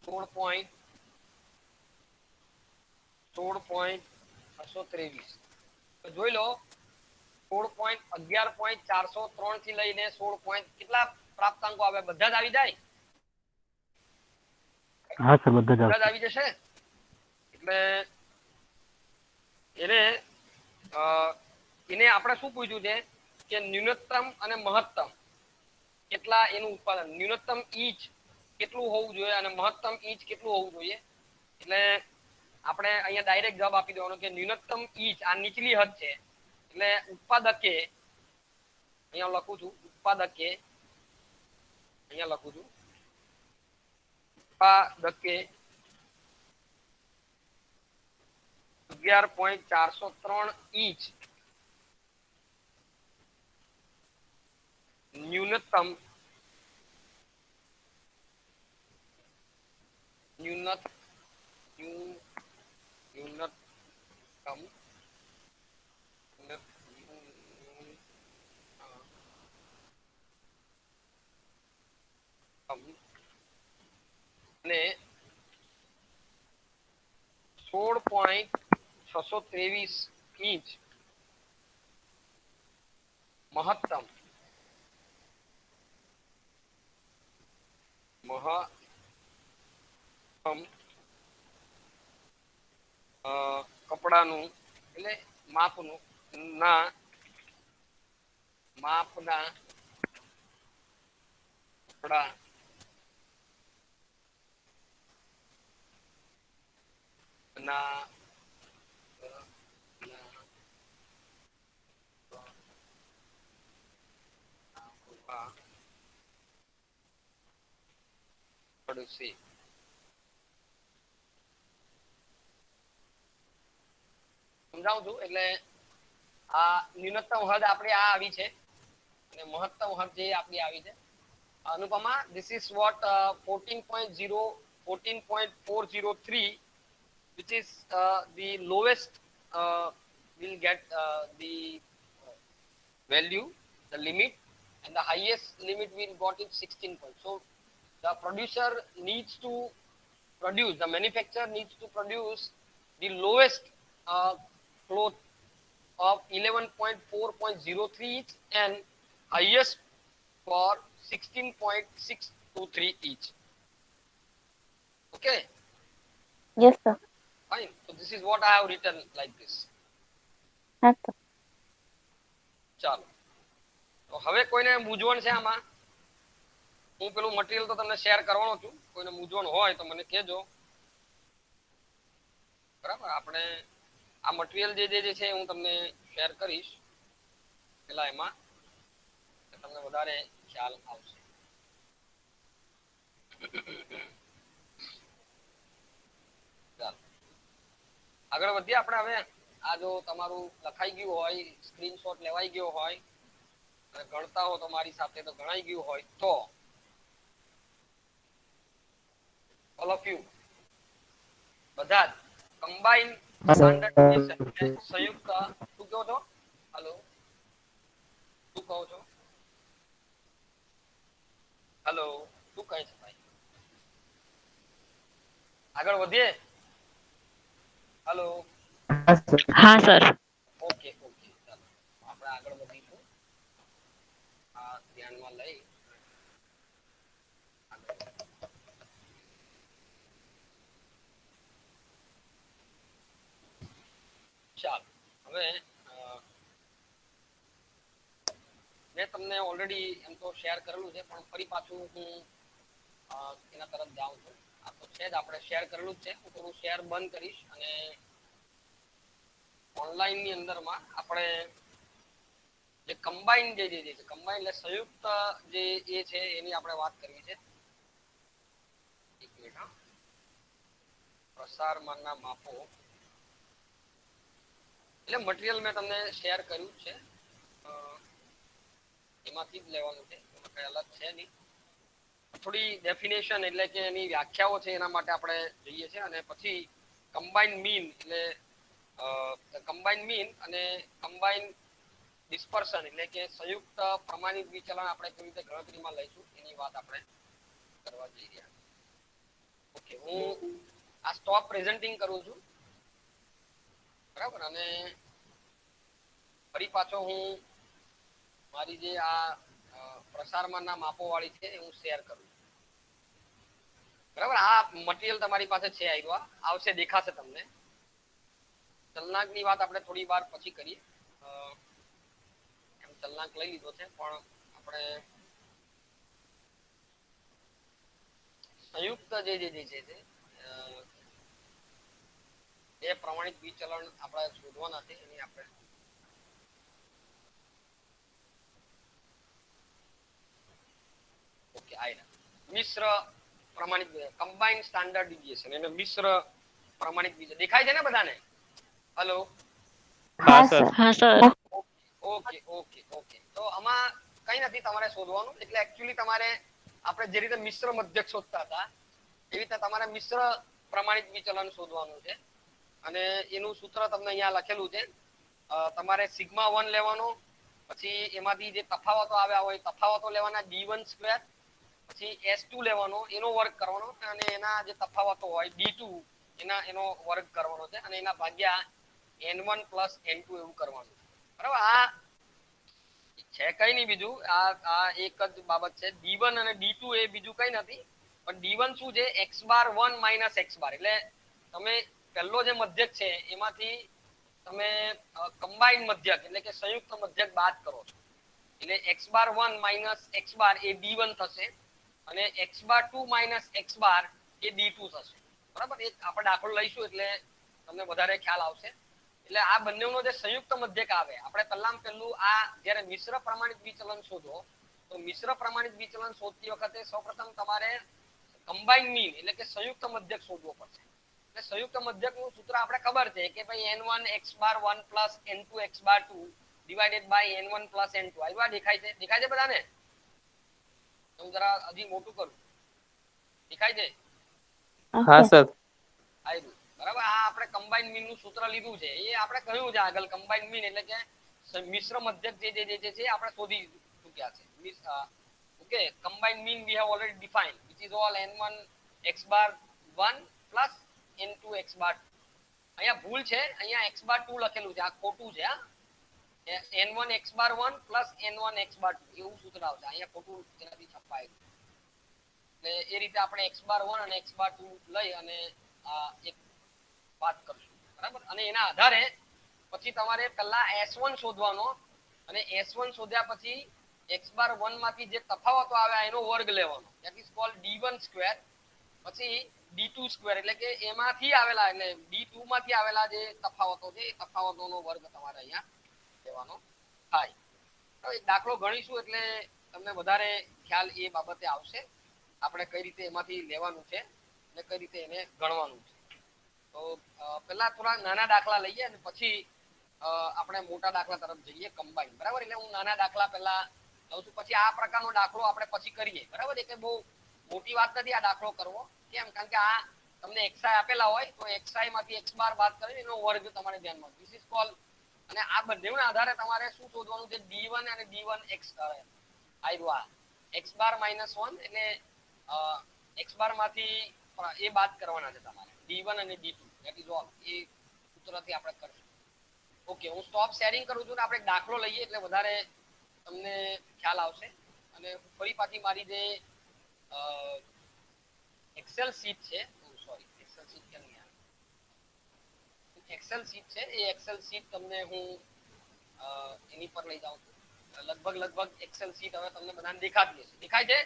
16.623. તો જોઈ લો 11.403 થી લઈને 16 કેટલા પ્રાપ્તાંકો આવે? બધા જ આવી જાય? હા સર, બધા જ આવી જશે. એટલે એને આપણે શું પૂછ્યું છે કે ન્યૂનતમ અને મહત્તમ કેટલા એનું ઉત્પાદન, ન્યૂનતમ ઈચ કેટલું હોવું જોઈએ અને મહત્તમ ઈચ કેટલું હોવું જોઈએ. એટલે આપણે અહીંયા ડાયરેક્ટ જવાબ આપી દેવાનો કે ન્યૂનતમ ઈચ આ નીચલી હદ છે. એટલે ઉત્પાદકે, અહીંયા લખું છું ઉત્પાદકે, અહીંયા લખું છું ઉત્પાદકે 11.403 ઇંચ न्यूनतम ને 16.623 ઇંચ મહત્તમ કપડાનું એટલે માપનું માપના કપડા ના પડશે. સમજાવું છું. એટલે આ ન્યૂનતમ હદ આપણી આ આવી છે અને મહત્તમ હદ જે આપણી આવી છે. Anupama, this is what 14.403 which is the lowest will get the value, the limit, and the highest limit will got it 16 points. So the producer needs to produce, the manufacturer needs to produce the lowest cloth of 11.4.03 each and highest for 16.623 each. Okay? Yes, sir. Fine. So this is what I have written like this. Yes, sir. ચાલો, તો હવે કોઈને મૂંઝવણ છે આમાં? હું પેલું મટીરિયલ તો તમને શેર કરવાનો છું. કોઈને મૂંઝવણ હોય તો મને કહેજો. બરાબર, આપણે આ મટીરિયલ જે છે હું તમને શેર કરીશ પેલા એમાં તમને વધારે ખ્યાલ આવશે. ચાલો આગળ વધીએ આપણે. હવે આ જો તમારું લખાઈ ગયું હોય, સ્ક્રીનશોટ લેવાઈ ગયો હોય અને ગણતા હો તમારી સાથે તો ગણાઈ ગયું હોય તો ઓલ ઓફ યુ બધા જ કમ્બાઈન સ્ટાન્ડર્ડ સંયુક્ત શું કહો છો? હેલો, શું કહો છો? હેલો, શું કહે છે ભાઈ? આગળ વધીએ. હેલો, હા સર. ઓકે ઓકે, ચાલો આપણે આગળ વધીશું. આ ધ્યાનમાં લઈ ચાલો. હવે મેં તમને ઓલરેડી એમ તો શેર કરેલું છે પણ ફરી પાછું હું એના તરફ જાઉં છું. આ તો છે જ, આપણે શેર કરેલું જ છે. હું થોડું શેર બંધ કરીશ અને ઓનલાઈન ની અંદરમાં આપણે જે કમ્બાઈન જે છે કમ્બાઈન એટલે સંયુક્ત જે એ છે એની આપણે વાત કરવી છે. એક મિનિટ, હા. પ્રસારમાનના માપો એટલે મટીરિયલ મેં તમને શેર કર્યું છે, એમાંથી જ લેવાનું છે, એમાં કઈ અલગ છે નહીં. થોડી ડેફિનેશન એટલે કે એની વ્યાખ્યાઓ છે એના માટે આપણે જઈએ છીએ અને પછી કમ્બાઈન મીન એટલે કમ્બાઈન મીન અને કમ્બાઈન ડિસ્પર્શન એટલે કે સંયુક્ત પ્રમાણિત વિચલન આપણે કેવી રીતે ગણતરીમાં લઈશું એની વાત આપણે કરવા જઈ રહ્યા. ઓકે, હું આ સ્ટોપ પ્રેઝન્ટિંગ કરું છું, બરાબર. અને ફરી પાછો હું મારી જે આ પ્રસારમાનના માપો વાળી છે એ હું શેર કરું છું, બરાબર. આ મટીરિયલ તમારી પાસે છે, આવશે, દેખાશે તમને. ચલનાંકની વાત આપણે થોડી વાર પછી કરીએ. એમ ચલનાંક લઈ લીધો છે, પણ આપણે સંયુક્ત જે છે એ પ્રમાણિત વિચલન આપણે શોધવાના છે. એની આપણે ઓકે મિશ્ર પ્રમાણિત કમ્બાઇન્ડ સ્ટાન્ડર્ડ ડિવિએશન એટલે મિશ્ર પ્રમાણિત વિચલન દેખાય છે ને બધાને? હેલો, હા સર. હા સર. Okay okay okay. તો આમાં કઈ નથી તમારે શોધવાનું. એટલે એકચ્યુઅલી તમારે આપણે જે રીતે મિશ્ર મધ્યક શોધતા હતા એવી રીતે તમારે મિશ્ર પ્રમાણિત વિચલન શોધવાનું છે. અને એનું સૂત્ર તમને અહીંયા લખેલું છે. તમારે સિગ્મા 1 લેવાનો, પછી એમાંથી જે તફાવતો આવ્યા હોય તફાવતો લેવાના d1 સ્ક્વેર, પછી s2 લેવાનો એનો વર્ગ કરવાનો, અને એના જે તફાવતો હોય d2 એનો વર્ગ કરવાનો છે, અને એના ભાગ્યા n1 plus n2 એવું કરવાનું, બરાબર. આ છે કઈ નહીં બીજું, આ એક જ બાબત છે. d1 અને d2 એ બીજું કઈ નથી, પણ d1 શું છે? x બાર 1 minus x બાર. એટલે તમે પહેલો જે મધ્યક છે એમાંથી તમે કમ્બાઈન્ડ મધ્યક એટલે કે સંયુક્ત મધ્યક બાદ કરો છો, એટલે x bar 1 minus x bar એ d1 થશે, અને x બાર 2 minus x બાર એ d2 થશે, બરાબર. એક આપણે દાખલો લઈશું એટલે તમને વધારે ખ્યાલ આવશે. એટલે આ બંનેનો જે સંયુક્ત મધ્યક આવે, આપણે પહેલું આ જ્યારે મિશ્ર પ્રમાણિત વિચલન શોધો તો મિશ્ર પ્રમાણિત વિચલન શોધતી વખતે સૌપ્રથમ તમારે કમ્બાઈન્ડ મીન એટલે કે સંયુક્ત મધ્યક શોધવો પડશે. એટલે સંયુક્ત મધ્યકનું સૂત્ર આપણે ખબર છે કે ભાઈ n1 x bar 1 plus n2 x bar 2 divided by n1 plus n2. આ દેખાય છે બધાને? હું જરા હજી મોટું કરું, દેખાય છે? હા સર. આવ્યું, બરાબર. આ આપણે કમ્બાઈન્ડ મીન નું સૂત્ર લીધું છે. એ આપણે કહ્યું છે આગળ, કમ્બાઈન્ડ મીન એટલે કે મિશ્ર મધ્યક જે છે આપણે શોધી ચૂક્યા છે. Okay, combined mean we have already defined, which is all n1 x bar 1 plus n2 x bar 2. અહીંયા ભૂલ છે, અહીંયા x bar 2 લખેલું છે, આ ખોટું છે. n1 x bar 1 plus n1 x bar 2 એવું સૂત્ર આવશે. અહીંયા ખોટું તેનાથી છપાયેલું. એટલે એ રીતે આપણે x bar 1 અને x bar 2 લઈ અને એક વાત કરશું, બરાબર. અને એના આધારે પછી તમારે પહેલા s1 શોધવાનો, અને s1 શોધ્યા પછી x બાર 1 માંથી જે તફાવતો આવ્યા એનો વર્ગ લેવાનો, that is called d1 square, પછી d2 સ્ક્વેર એટલે કે એમાંથી આવેલા એટલે d2 માંથી આવેલા જે તફાવતો છે એ તફાવતોનો વર્ગ તમારે અહીંયા લેવાનો થાય. હવે એક દાખલો ગણીશું એટલે તમને વધારે ખ્યાલ એ બાબતે આવશે, આપણે કઈ રીતે એમાંથી લેવાનું છે અને કઈ રીતે એને ગણવાનું છે. તો પહેલા થોડા નાના દાખલા લઈએ અને પછી આપણે મોટા દાખલા તરફ જઈએ કમ્બાઈન, બરાબર. એટલે હું નાના દાખલા પહેલા લઉં છું, પછી આ પ્રકારનો દાખલો આપણે પછી કરીએ, બરાબર. એટલે બહુ મોટી વાત નથી આ દાખલો કરવો. કેમ? કારણ કે આ તમને xi આપેલા હોય તો xi માંથી x બાર બાદ કરીને એનો વર્ગ તમારે ધ્યાનમાં, ધીસ ઇઝ કોલ્ડ. અને આ બંનેના આધારે તમારે શું શોધવાનું છે? d1 અને d1 x આવ્યું x બાર minus 1 એટલે x બાર માંથી એ બાદ કરવાના છે તમારે, d1 અને d2, that is all. એ સૂત્રથી આપણે કરશું. ઓકે, હું સ્ટોપ શેરિંગ કરું છું ને આપણે દાખલો લઈએ એટલે વધારે તમને ખ્યાલ આવશે. અને ફરી પાછી મારી જે એક્સેલ શીટ છે, સોરી એક્સેલ શીટ કેમ નહીં આવે, એક્સેલ શીટ છે એ એક્સેલ શીટ તમને હું એની પર લઈ જાઉં છું. લગભગ એક્સેલ શીટ હવે તમને બધાને દેખાતી હશે. દેખાય છે?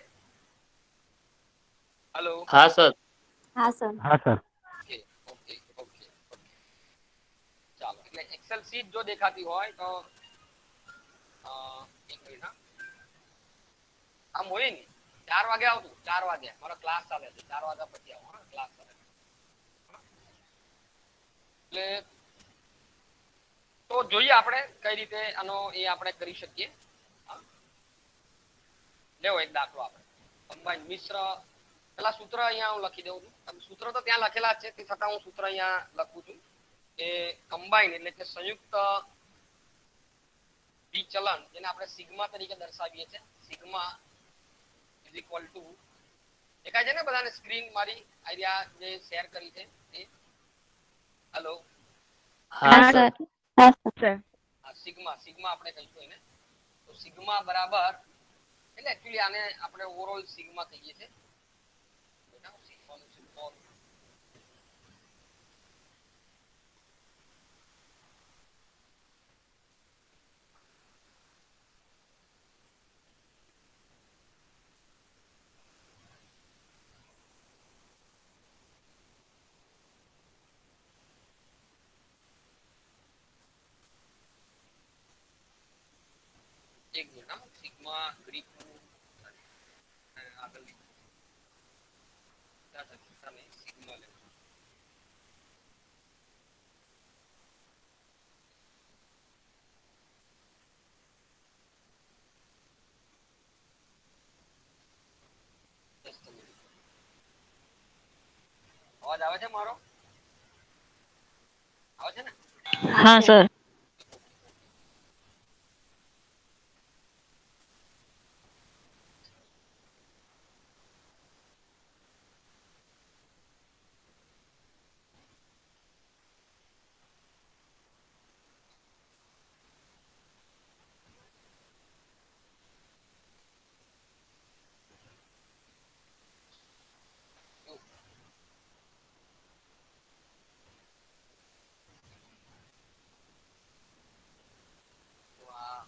હેલો, હા સર. હા sir. Okay okay okay okay, ચાલો. એટલે એક્સેલ શીટ જો દેખાતી હોય તો એક મિનિટ, આમ હોય ને 4 વાગે આવતું, 4 વાગે મારો ક્લાસ ચાલે છે, 4 વાગ્યા પછી આવો. હા, ક્લાસ ચાલે. એટલે તો જોઈએ આપણે કઈ રીતે આનો એ આપણે કરી શકીએ. લેવો એક દાખલો આપણે કમ્બાઈન મિશ્ર પેલા સૂત્ર અહીંયા હું લખી દઉં છું. સૂત્ર તો ત્યાં લખેલા જ છે, તે છતાં હું સૂત્ર અહીંયા લખું છું કે કમ્બાઈન એટલે કે સંયુક્ત વિચલન, જેને આપણે સિગ્મા તરીકે દર્શાવીએ છીએ. સિગ્મા ઇઝ ઇક્વલ ટુ, દેખાય છે ને બધાને સ્ક્રીન મારી આઈડિયા જે શેર કરી છે એ? હેલો, હા સર. હા સર. સિગ્મા સિગ્મા આપણે કહીશું એને. તો સિગ્મા બરાબર એટલે એકચ્યુઅલી આને આપણે ઓવરઓલ સિગ્મા કહીએ છીએ. સિગ્માનું સિમ્બોલ એક મિનિટ, સિગ્મા ગ્રીક આગળ સિગ્મા લે અવાજ આવે છે મારો? આવે છે ને? હા સર. તો આ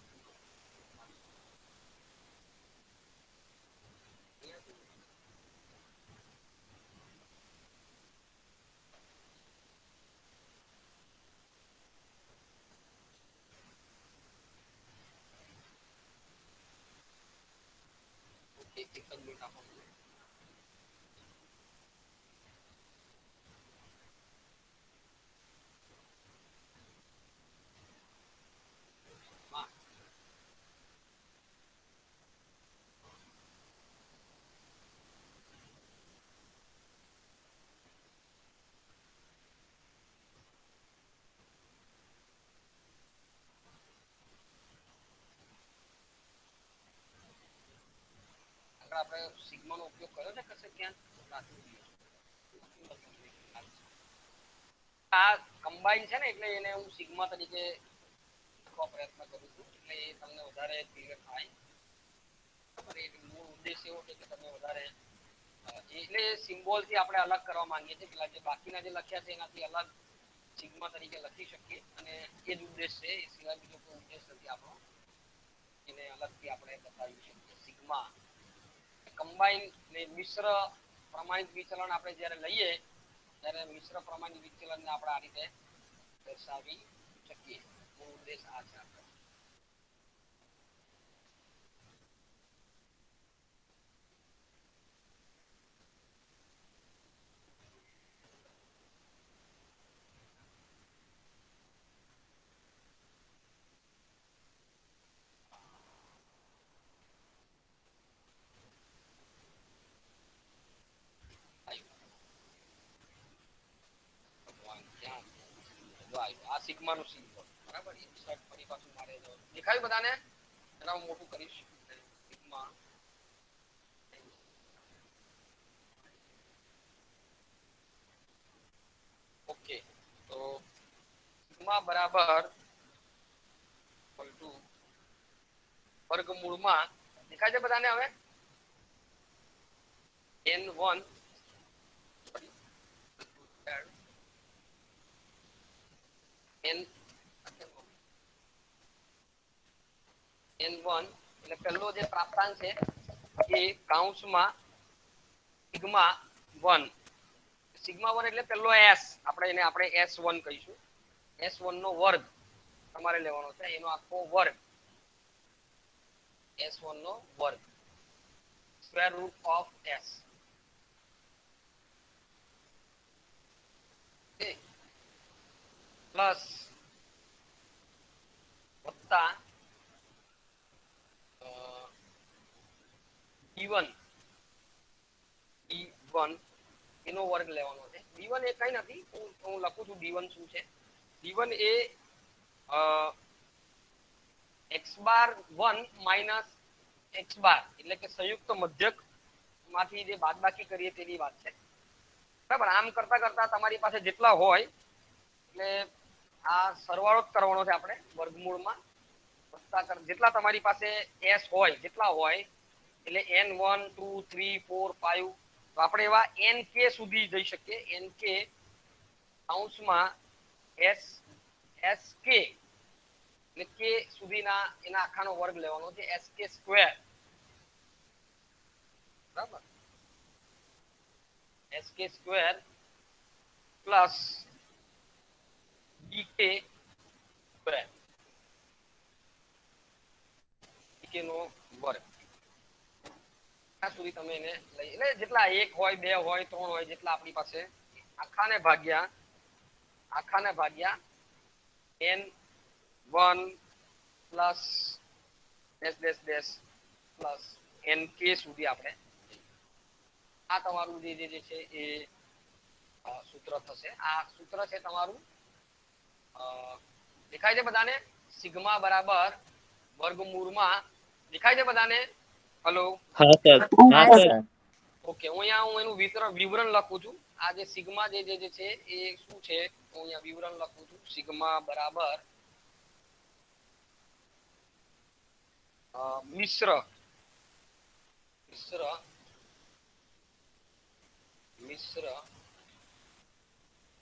એક જ મિનિટ આપો. આપણે સિગ્મા નો ઉપયોગ કર્યો છે કશે ક્યાં? આ કમ્બાઈન છે ને એટલે એને હું સિગ્મા તરીકે લખવા પ્રયત્ન કરું છું, એટલે એ તમને વધારે ક્લિયર થાય. બરાબર, એ મૂળ ઉદ્દેશ એવો છે કે તમે વધારે એટલે સિમ્બોલ થી આપણે અલગ કરવા માંગીએ છીએ. પેલા જે બાકીના જે લખ્યા છે એનાથી અલગ સિગ્મા તરીકે લખી શકીએ, અને એ જ ઉદ્દેશ છે, એ સિવાય બીજો કોઈ ઉદ્દેશ નથી આપણો. એને અલગથી આપણે બતાવી શકીએ. સિગ્મા કમ્બાઈન ને મિશ્ર પ્રમાણિત વિચલન આપણે જ્યારે લઈએ ત્યારે મિશ્ર પ્રમાણિત વિચલનને આપણે આ રીતે દર્શાવી શકીએ. મૂળ ઉદ્દેશ આ છે આપણો. આ સિગ્મા નું સિમ્બોલ, બરાબર. ફરી પાછું મારે દેખાયું બધાને? એના હું મોટું કરીશ. Sigma okay. તો સિગ્મા બરાબર વર્ગમૂળમાં દેખાય છે બધાને હવે? n1 n1 એટલે પહેલો જે પ્રાપ્તાંક છે એ કૌંસમાં સિગ્મા 1. સિગ્મા 1 એટલે પહેલો s, આપણે એને આપણે s1 કહીશું. s1 નો વર્ગ તમારે લેવાનો છે, એનો આખો વર્ગ. s1 નો વર્ગ, square root of s. Plus વત્તા e1 d1 એનો વર્ગ લેવાનો છે. d1 એ કઈ નથી, હું લખું છું d1 શું છે. d1 એ x બાર 1 માઇનસ x બાર એટલે કે સંયુક્ત મધ્યક માંથી જે બાદબાકી કરીએ તેની વાત છે. બરાબર. આમ કરતા કરતા તમારી પાસે જેટલા હોય એટલે આ સરવાળો જ કરવાનો છે આપણે વર્ગમૂળમાં. જેટલા તમારી પાસે s હોય જેટલા હોય એટલે n1 2 3 4 5 તો આપણે એવા nk સુધી જઈ શકીએ. nk કૌંસમાં s sk એટલે k સુધીના એના આખાનો વર્ગ લેવાનો છે. sk સ્ક્વેર બરાબર. sk square plus dk square dk નો વર્ગ આ સુધી તમે એને લઈ એટલે જેટલા 1 હોય 2 હોય 3 હોય જેટલા આપણી પાસે આખાને ભાગ્યા n1 plus dash dash dash plus nk સુધી આપણે આ તમારું જે છે એ સૂત્ર થશે. આ સૂત્ર છે તમારું દેખાય છે બધાને? સિગ્મા બરાબર વર્ગમૂળમાં દેખાય છે બધાને? હેલો. હા સર. હા સર. ઓકે. હું એનું વિવરણ લખું છું. આ જે સિગ્મા જે છે એ શું છે હું અહીંયા વિવરણ લખું છું. સિગ્મા બરાબર મિશ્ર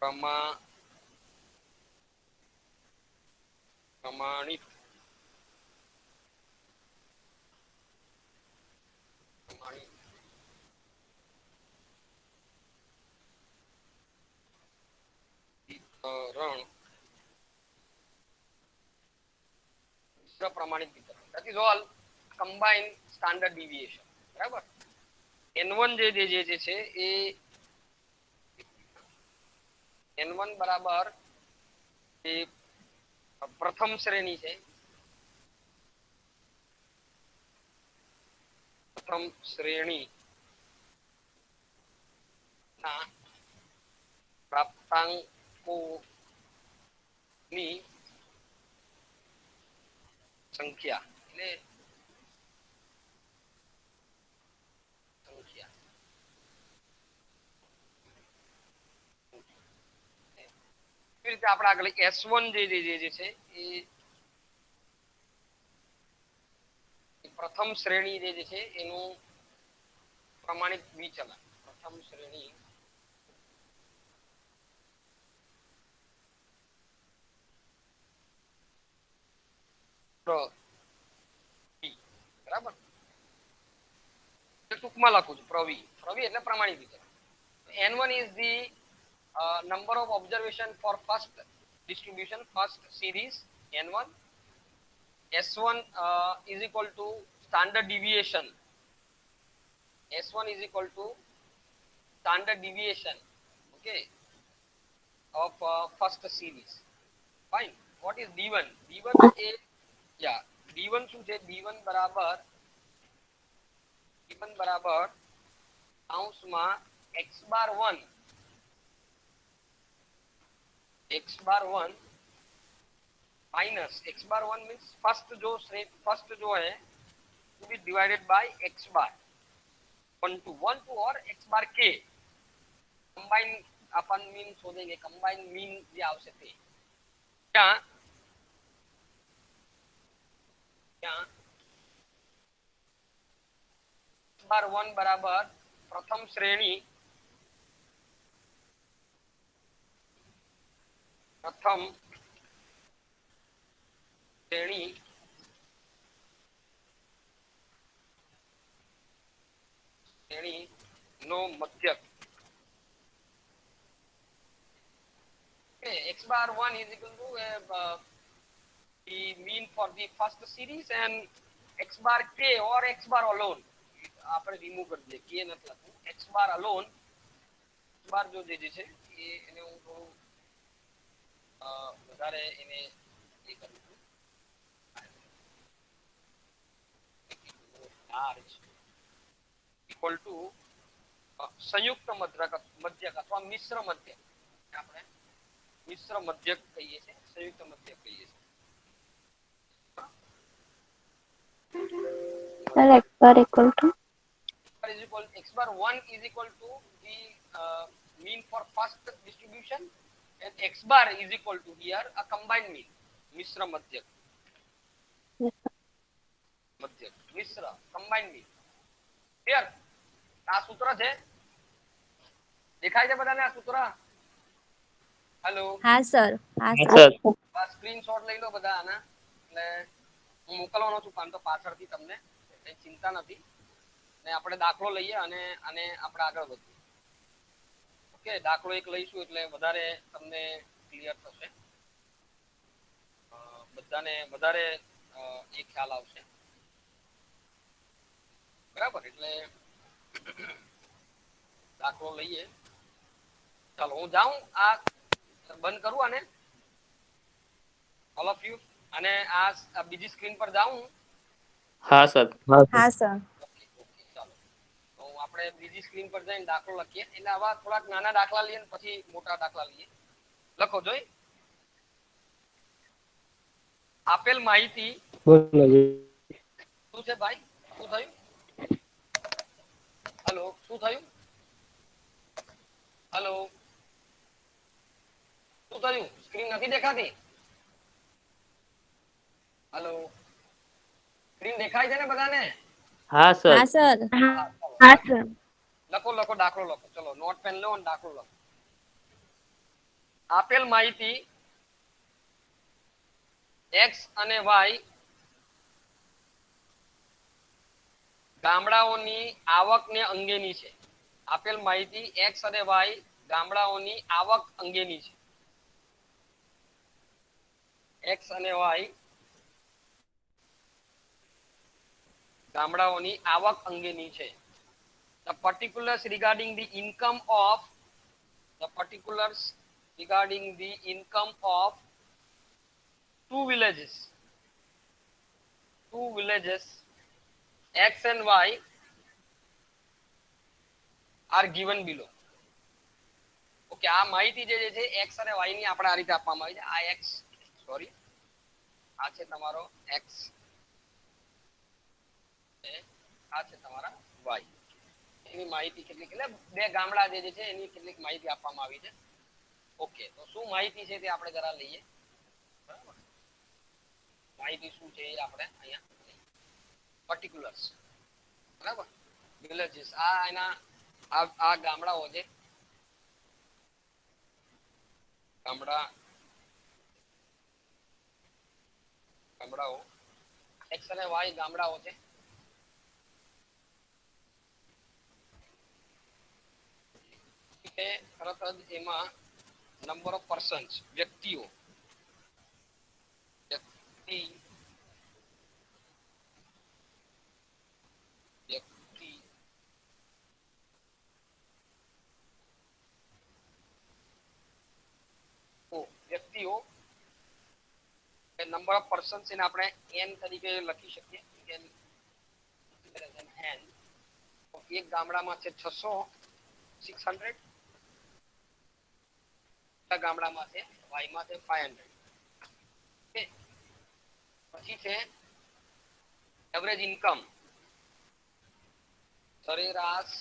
પ્રમાણિત પ્રમાણિત વિતરણ. That is all combined standard deviation. બરાબર. n1 જે છે એ n1 બરાબર એ પ્રથમ શ્રેણી છે. પ્રથમ શ્રેણી ના પ્રાપ્તાંકોની સંખ્યા એટલે રીતે આપણે આગળ S1 જે છે એ પ્રથમ શ્રેણી જે છે એનું પ્રમાણિત વિચલન. પ્રથમ શ્રેણી બરાબર. ટૂંકમાં લખું છું પ્રવી એટલે પ્રમાણિત વિચલન. n1 is the number of observation for first distribution, first series n1. S1 is equal to standard deviation. S1 is equal to standard deviation, okay, of first series. Fine. What is D1? D1 is D1 શું છે? D1 બરાબર કૌંસમાં x bar 1 minus x bar 1 means first जो है to be divided by x bar 1 to और x बार k कंबाइन अपन मीन शोधेंगे. कंबाइन मीन જે આવશે તે ત્યાં x बार 1 બરાબર પ્રથમ શ્રેણી નો મધ્યક. x bar 1 is equal to the mean for the first series and x bar k or x bar alone આપણે રિમૂવ કરી દઈએ. k નથી લખવું. x bar alone x bar જો જે છે એને હું થોડું વધારે એને એ કરું છું large equal to સંયુક્ત મધ્યક અથવા મિશ્ર મધ્યક આપણે મિશ્ર મધ્યક કહીએ છીએ, સંયુક્ત મધ્યક કહીએ છીએ. Sir, x bar equal to x bar 1 is equal to the mean for first distribution, and x bar is equal to here a combined mean, મિશ્ર મધ્યક. yes, sir. મધ્યક મિશ્ર combined mean. ક્લિયર? આ સૂત્ર છે, દેખાય છે બધાને આ સૂત્ર? હેલો, હા સર. હા હા સર. સર. આ સ્ક્રીનશોટ લઈ લો બધા આના, એટલે હું મોકલવાનો છું પાન તો પાછળથી, તમને કઈ ચિંતા નથી. ને આપણે દાખલો લઈએ અને આને આપણે આગળ વધીએ. ઓકે, દાખલો એક લઈશું એટલે વધારે તમને ક્લિયર થશે, બધાને વધારે એ ખ્યાલ આવશે. બરાબર, એટલે દાખલો લઈએ. ચાલો હું જાઉં, આ બંધ કરું આને, ઓલ ઓફ યુ, અને આ બીજી સ્ક્રીન પર જાઉં. હા સર. હા સર. ઓકે ઓકે, ચાલો તો આપણે બીજી સ્ક્રીન પર જઈને દાખલો લખીએ. એટલે આવા થોડાક નાના દાખલા લઈએ પછી મોટા દાખલા લઈએ. લખો જોઈ. આપેલ માહિતી શું છે ભાઈ? શું થયું? હેલો, શું થયું? હેલો, શું થયું? સ્ક્રીન નથી દેખાતી? હેલો, સ્ક્રીન દેખાય છે ને બધાને? હા સર. હા સર. હા, sir. લખો લખો, દાખલો લખો. ચલો નોટ પેન લો અને દાખલો લખો. આપેલ માહિતી x અને y ગામડાઓની આવકને અંગેની છે. આપેલ માહિતી x અને y ગામડાઓની આવક અંગેની છે. x અને y ગામડાઓની આવક અંગેની છે. The particulars regarding the income of two villages x and y are given below. Okay, આ માહિતી જે છે x અને y ની આપણે આ રીતે આપવામાં આવી છે. આ x, સોરી, આ છે તમારો x, આ છે તમારા y. એની માહિતી કેટલીક, એટલે બે ગામડા જે છે એની કેટલીક માહિતી આપવામાં આવી છે. ઓકે, તો શું માહિતી છે તે આપણે જરા લઈએ. બરાબર, માહિતી શું છે એ આપણે અહીંયા પર્ટિક્યુલર્સ. બરાબર, વિલેજીસ, આ એના આ ગામડાઓ છે. ગામડાઓ x અને y ગામડાઓ છે. તરત જ એમાં નંબર ઓફ પર્સન્સ, વ્યક્તિઓ નંબર ઓફ પર્સન્સ એને આપણે n તરીકે લખી શકીએ. n, એક ગામડામાં છે 600, 600, ગામડામાં છે y માં છે 500. ઓકે, પછી છે એવરેજ ઇન્કમ, સરેરાશ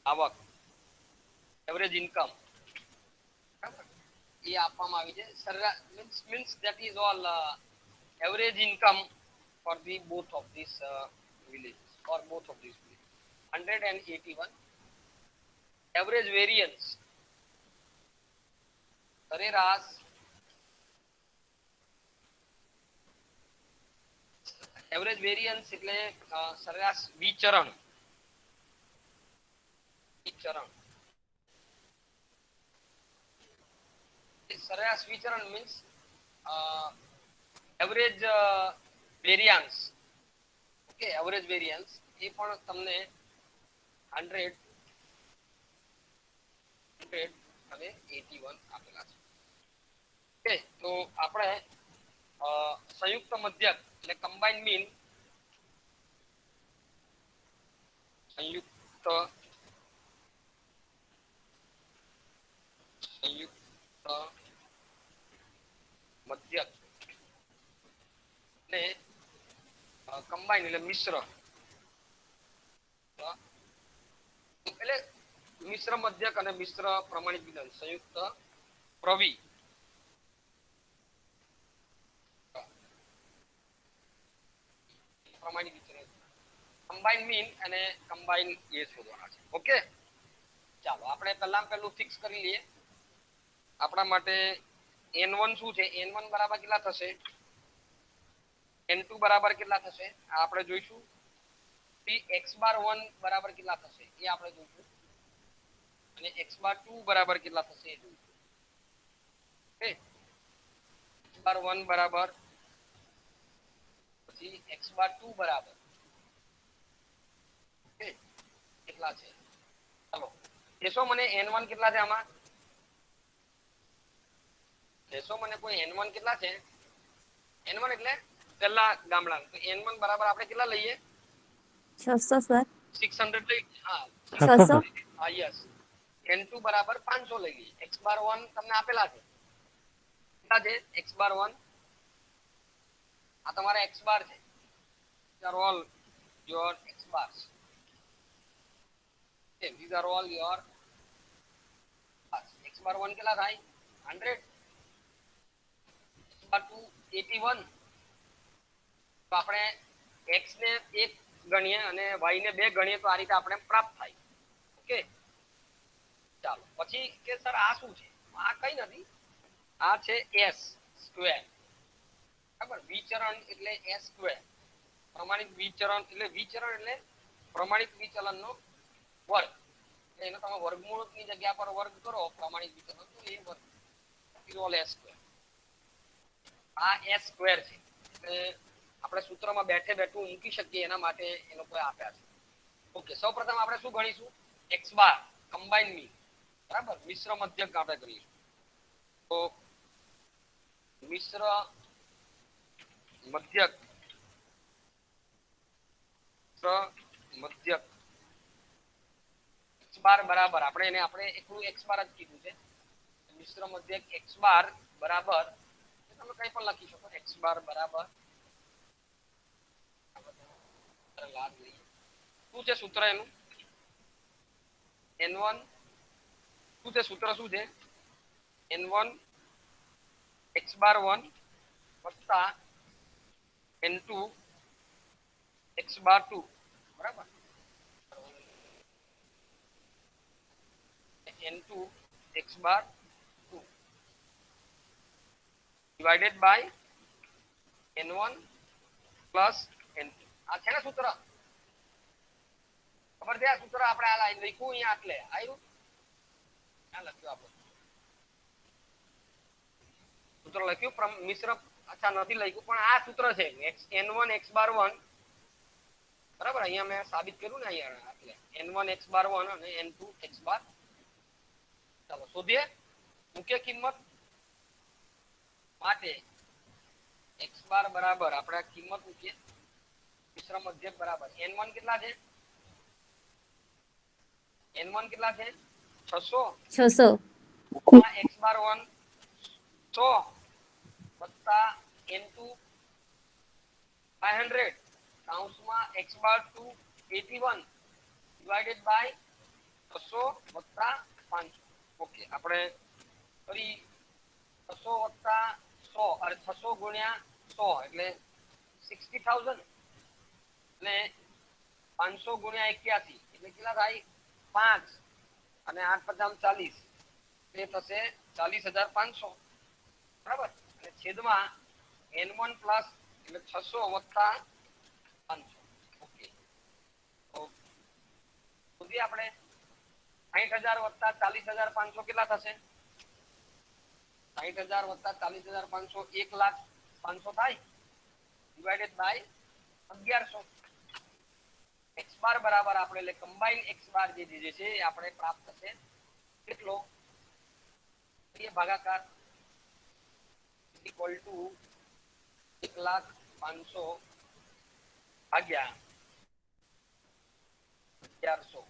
આવક, એવરેજ ઇન્કમ એ આપવામાં આવી છે. સરેરાશ means that is all average income for the both of these villages, or both of these villages. 181. Average variance, સરેરાશ એવરેજ વેરિયન્સ એટલે સરેરાશ વિચરણ. સરેરાશ વિચરણ means average variance. Okay, average variance એ પણ તમને 100 અને 81 આપેલા છે. ઓકે, તો આપણે સંયુક્ત મધ્યક એટલે કમ્બાઇન્ડ મીન, સંયુક્ત સંયુક્ત મધ્યક ને કમ્બાઈન એટલે મિશ્ર એટલે મિશ્ર મધ્યક અને મિશ્ર પ્રમાણિત વિલયન સંયુક્ત પ્રવિ પ્રમાણિત વિલયન કમ્બાઈન મીન અને કમ્બાઈન એ શોધવાના છે. ઓકે, ચાલો આપણે પહેલું ફિક્સ કરી લઈએ. આપણા માટે n1 શું છે? n1 બરાબર કેટલા થશે? n2 બરાબર કેટલા થશે? આ આપણે જોઈશું. x બાર 1 બરાબર કેટલા થશે એ આપણે જોઈશું. અને x બાર 2 બરાબર કેટલા થશે એ જોઈશું. ઓકે, x બાર 1 બરાબર પછી x બાર 2 બરાબર ઓકે કેટલા છે? ચાલો કેશો મને n1 કેટલા છે આમાં? કેશો મને કોઈ n1 કેટલા છે? n1 એટલે પહેલા ગામડા. તો n1 બરાબર આપણે કેટલા લઈએ? 600 સર. 600 લઈ. હા 600. હા યસ. n2 બરાબર 500 લઈ લઈએ. x બાર 1 તમને આપેલા છે. કેટલા છે x બાર 1? આ તમારા x બાર છે. these are all your x bars. Okay, these are all your bars. x bar 1 કેટલા થાય? 100. x બાર 2 81. તો આપણે x ને 1 ગણીએ અને y ને 2 ગણીએ તો આ રીતે આપણે પ્રાપ્ત થાય. ઓકે, ચાલો પછી કે સર આ શું છે? આ કઈ નથી, આ છે s સ્ક્વેર. બરાબર, વિચરણ એટલે s સ્ક્વેર. પ્રમાણિત વિચરણ એટલે પ્રમાણિત વિચલનનો વર્ગ. એનો તમે વર્ગમૂળની જગ્યા પર વર્ગ કરો પ્રમાણિત વિચલન તો એ વર્ગ ઇઝ s સ્ક્વેર. આ s સ્ક્વેર છે એટલે આપણે સૂત્રમાં બેઠે બેઠું મૂકી શકીએ એના માટે એ લોકોએ આપ્યા છે. ઓકે, સૌપ્રથમ આપણે શું ગણીશું? x બાર કમ્બાઈન મીન. બરાબર, મિશ્ર મધ્યક આપણે કરીશું. તો મિશ્ર મધ્યક મધ્યક x બાર બરાબર આપણે એકલું x બાર જ કીધું છે. મિશ્ર મધ્યક x બાર બરાબર તમે કંઈ પણ લખી શકો. x બાર બરાબર શું છે સૂત્ર એનું? n1 શું છે સૂત્ર? શું છે? n1 x બાર 1 વત્તા n2 x બાર 2. બરાબર, n2 x bar 2 divided by n1 plus n2. આ છે ને સૂત્ર? ખબર છે આ સૂત્ર? આપણે આ લાઈન લખ્યું અહીંયા આટલે આવ્યું. આ લખ્યું આપણે સૂત્ર લખ્યું મિશ્ર. અચ્છા નથી લખ્યું પણ આ સૂત્ર છે n1 x બાર 1. બરાબર, અહીંયા મેં સાબિત કર્યું ને અહીંયા એટલે n1 x બાર 1 અને n2 x બાર. ચાલો શોધીએ. મુખ્ય કિંમત માટે x બાર બરાબર આપણે કિંમત મૂકીએ. મિશ્ર મધ્યક બરાબર n1 કેટલા છે? n1 કેટલા છે? 600. 600. x બાર 1 100 વત્તા n2 500 કૌંસમાં x બાર 2 81 ડિવાઇડેડ બાય 600 વત્તા 500. ઓકે, આપણે ફરી 600 વત્તા 100 અરે 600 ગુણ્યા 100 એટલે 60000 અને 500 ગુણ્યા 81 એટલે કેટલા થાય? 5 અને 8 50 40 એ થશે 40500. બરાબર, અને છેદમાં n1 પ્લસ એટલે 600 વત્તા 500. ઓકે, તો સુધી આપણે 60000 વત્તા 40500 કેટલા થશે? 60000 વત્તા 40500 1,05,000 થાય ડિવાઇડેડ બાય 1100. x બાર બરાબર આપણે એટલે કમ્બાઈન x બાર જે દીધે છે એ આપણે પ્રાપ્ત થશે કેટલો? એ ભાગાકાર ઇક્વલ ટુ 1,05,000 ભાગ્યા 1100.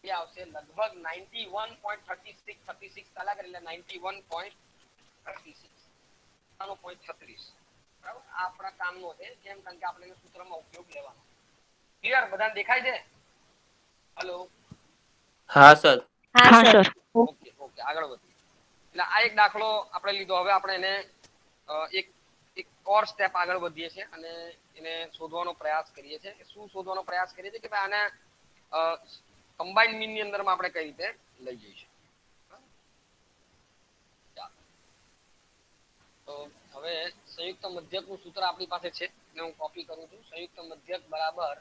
એ આવશે લગભગ 91.36 કલાક એટલે 91.36 બરાબર આ આપણા કામનો છે જેમ કારણ કે આપણે સૂત્રમાં ઉપયોગ લેવાનો ક્લિયર બધાને દેખાય છે હેલો હા સર હા હા સર સર ઓકે ઓકે આગળ વધીએ એટલે આ એક દાખલો આપણે લીધો હવે આપણે એને એક એક ઓર સ્ટેપ આગળ વધીએ છીએ અને એને શોધવાનો પ્રયાસ કરીએ છીએ શું શોધવાનો પ્રયાસ કરીએ છીએ કે ભાઈ આને કમ્બાઇન્ડ મીન ની અંદરમાં આપણે કઈ રીતે લઈ જઈશું તો હવે સંયુક્ત મધ્યકનું સૂત્ર આપણી પાસે છે ને હું કોપી કરું છું સંયુક્ત મધ્યક બરાબર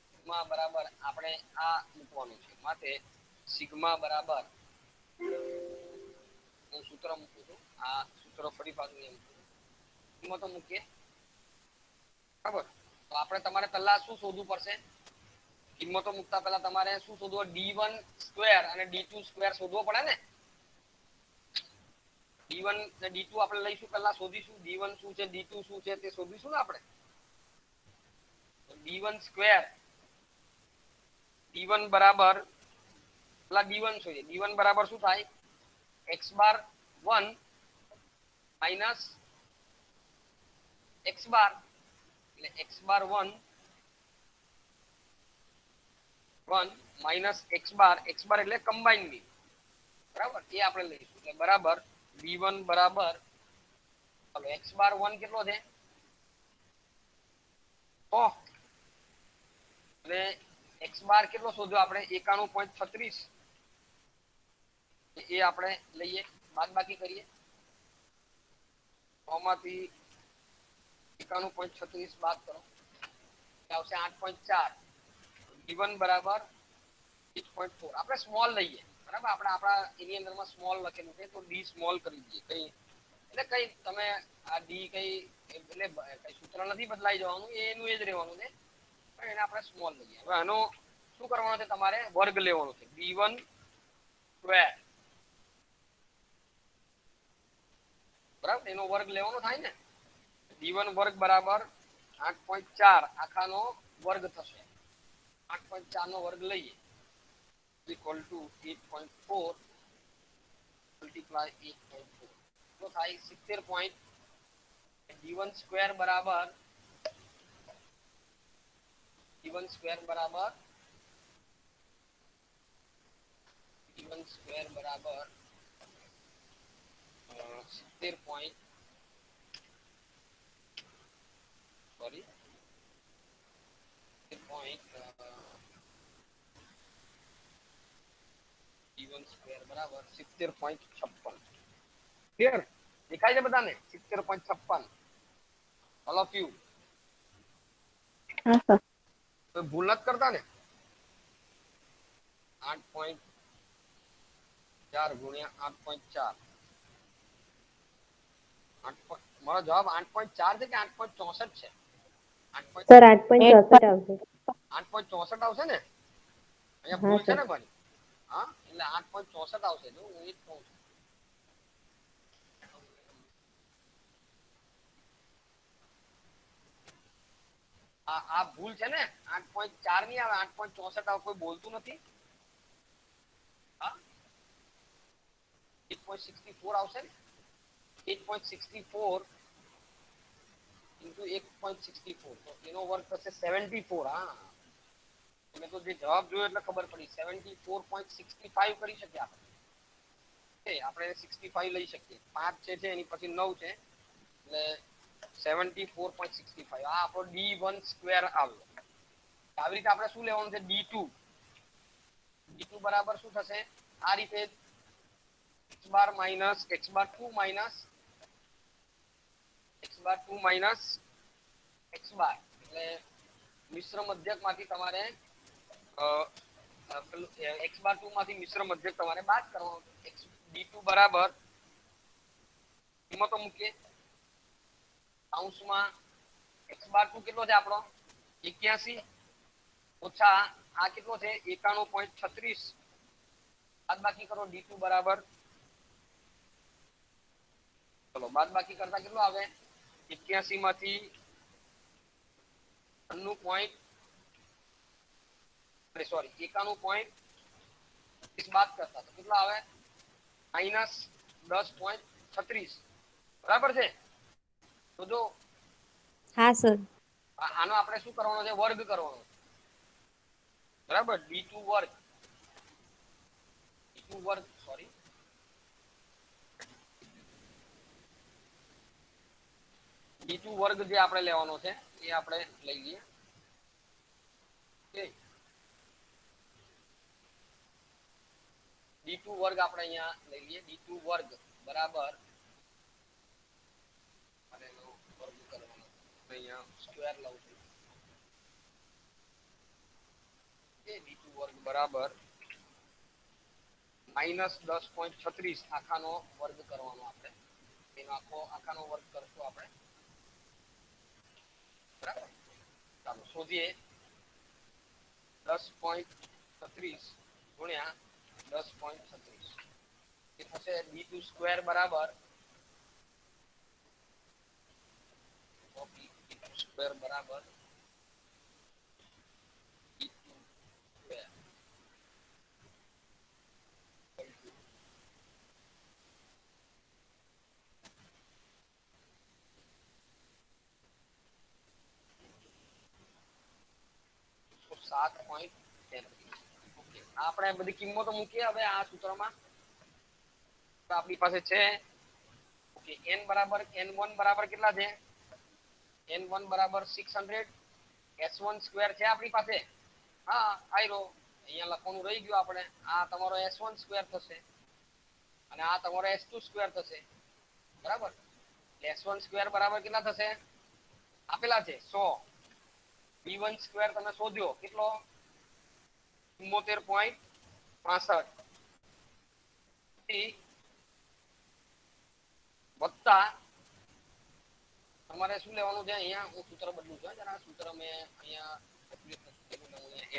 સિગ્મા બરાબર આપણે આ મૂકવાનું છે માટે સિગ્મા બરાબર હું સૂત્ર મૂકું છું આ સૂત્ર ફરી પાછું એમ કિંમતો મૂકીએ બરાબર તો આપણે તમારે પહેલા શું શોધવું પડશે કિંમતો મૂકતા પહેલા તમારે શું શોધવું d1 સ્ક્વેર અને d2 સ્ક્વેર શોધવો પડે ને d1 ને d2 આપણે લઈશું પહેલા શોધીશું d1 શું છે d2 શું છે તે શોધીશું ને આપણે d1 સ્ક્વેર d1 બરાબર પેલા d1 શું છે d1 બરાબર શું થાય x બાર 1 માઈનસ x બાર એટલે x બાર 1 માઈનસ x બાર એટલે કમ્બાઈન મીન બરાબર એ આપણે લઈશું એટલે બરાબર b1 બરાબર હવે x બાર 1 કેટલો છે અને x બાર કેટલો શોધ્યો આપણે 91.36 એ આપણે લઈએ બાદબાકી કરીએ માંથી 91.36 બાદ કરો આવશે 8.4 d1 બરાબર 8.4 આપણે સ્મોલ લઈએ બરાબર આપણે આપણા એની અંદરમાં સ્મોલ લખેલું છે તો d સ્મોલ કરી દઈએ કઈ એટલે કઈ તમે આ d કઈ એટલે કઈ સૂત્ર નથી બદલાઈ જવાનું એનું એ જ રહેવાનું છે પણ એને આપણે સ્મોલ લઈએ હવે આનો શું કરવાનો છે તમારે વર્ગ લેવાનો છે d1 સ્ક્વેર બરાબર એનો વર્ગ લેવાનો થાય ને d1 વર્ગ બરાબર 8.4 આખાનો વર્ગ થશે 8.4 નો વર્ગ લઈએ equal to 8.4 multiply 8.4 તો થાય 70 પોઈન્ટ d1 સ્ક્વેર બરાબર d1 સ્ક્વેર બરાબર d1 સ્ક્વેર બરાબર 70 point sorry point d1 square બરાબર 70.56 ક્લિયર દેખાય છે બધાને 70.56 ઓલ ઓફ યુ હા સર તો ભૂલ નથી કરતા ને 8.4 ગુણ્યા 8.4 મારો જવાબ 8.4 છે કે 8.64 છે સર 8.64 આવશે 8.64 આવશે ને અહીંયા ભૂલ છે ને ભાઈ હા એટલે 8.64 આવશે જો હું એ જ કહું છું આ ભૂલ છે ને 8.4 ની આવે 8.64 આવે કોઈ બોલતું નથી હા 8.64 આવશે ને 8.64 into 8.64 તો એનો વર્ગ થશે 74 હા તમે તો જે જવાબ જોયો એટલે ખબર પડી 74.65 કરી શકીએ આપણે 65 લઈ શકીએ 5 છે એની પછી 9 છે એટલે 74.65 આ આપણો d1 સ્ક્વેર આવ્યો આવી રીતે આપણે શું લેવાનું છે d2 બરાબર શું થશે આ રીતે x બાર માઈનસ x બાર 2 માઈનસ x બાર 2 માઈનસ x બાર એટલે મિશ્ર મધ્યકમાંથી તમારે x બાર 2 માંથી મિશ્ર મધ્યક તમારે બાદ કરવાનો d2 બરાબર કિંમતો મૂકીએ કૌંસમાં x બાર 2 કેટલો છે આપણો 81 ઓછા આ કેટલો છે 91.36 બાદબાકી કરો d2 બરાબર ચલો બાદબાકી કરતા કેટલો આવે 81 માંથી 96. સોરી 91.30 બાદ કરતા તો કેટલા આવે -10.36 બરાબર છે. તો જો હા સર. આનો આપણે શું કરવાનો છે વર્ગ કરવાનો બરાબર d2 વર્ગ સોરી d2 વર્ગ જે આપણે લેવાનો છે એ આપણે લઈ લઈએ ઓકે d2 વર્ગ આપણે અહીંયા લઈ લઈએ d2 વર્ગ બરાબર અને એનો વર્ગ કરવાનો અહીંયા સ્ક્વેર લઉં છું એ d2 વર્ગ બરાબર -10.36 આખાનો વર્ગ કરવાનો આપણે એનો આખાનો વર્ગ કરશું આપણે બરાબર ચાલો શોધીએ 10.36 ગુણ્યા 10.36 એ થશે d2 સ્ક્વેર બરાબર d2 સ્ક્વેર બરાબર d2 સ્ક્વેર 7.33 ઓકે આપણે બધી કિંમતો મૂકીએ હવે આ સૂત્રમાં તો આપણી પાસે છે ઓકે n બરાબર n1 બરાબર કેટલા છે n1 બરાબર 600 s1 સ્ક્વેર છે આપણી પાસે હા આયરો અહીંયા લખવાનું રહી ગયું આપણે આ તમારો s1 સ્ક્વેર થશે અને આ તમારો s2 સ્ક્વેર થશે બરાબર s1 સ્ક્વેર બરાબર કેટલા થશે આપેલા છે 100 b1 સ્ક્વેર તમે શોધ્યો કેટલો 74.65 વત્તા તમારે શું લેવાનું છે અહીંયા હું સૂત્ર બદલું છું જરા સૂત્ર મેં અહીંયા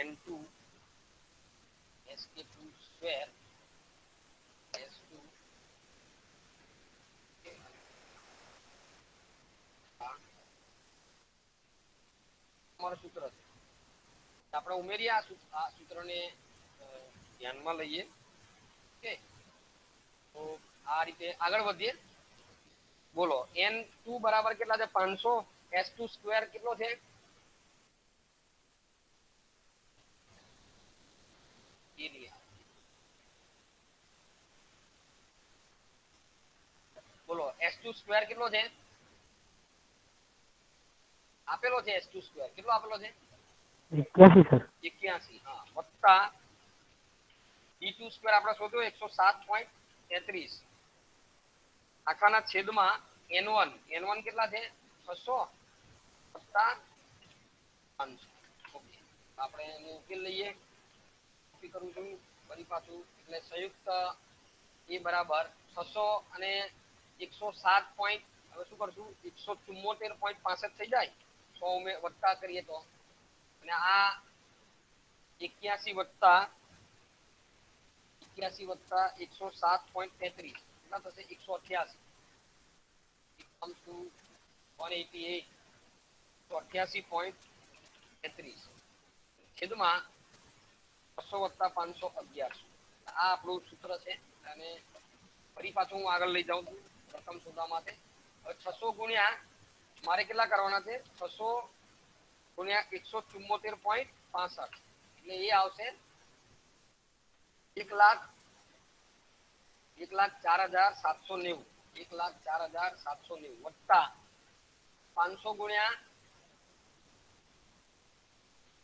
n2 sk2 સ્ક્વેર s2 તમારું સૂત્ર છે આપણે ઉમેરીએ આ સૂત્રને ધ્યાનમાં લઈએ ઓકે તો આ રીતે આગળ વધીએ બોલો n2 બરાબર કેટલા છે 500 s2 સ્ક્વેર કેટલો છે બોલો s2 સ્ક્વેર કેટલો છે આપેલો છે s2 સ્ક્વેર કેટલો આપેલો છે 81 સર 81 હા વત્તા d2 સ્ક્વેર આપણે શોધ્યો 107.33 આખાના છેદમાં n1 કેટલા છે 600 વત્તા 500 ઓકે આપણે એનો ઉકેલ લઈએ કોપી કરું છું ફરી પાછું એટલે સંયુક્ત એ બરાબર 600 અને 107 પોઈન્ટ હવે શું કરશું 174.65 થઈ જાય 100 વત્તા કરીએ તો અને આ 81 વત્તા 107.33 કેટલા થશે 188 it comes to 188 188.33 છેદમાં 600 વત્તા 500 1100 આ આપણું સૂત્ર છે અને ફરી પાછું હું આગળ લઈ જાઉં છું પ્રથમ શોધવા માટે હવે 600 ગુણ્યા મારે કેટલા કરવાના છે 600 ગુણ્યા 174.65 એટલે એ આવશે 1,04,790 1,04,790 વત્તા 500 ગુણ્યા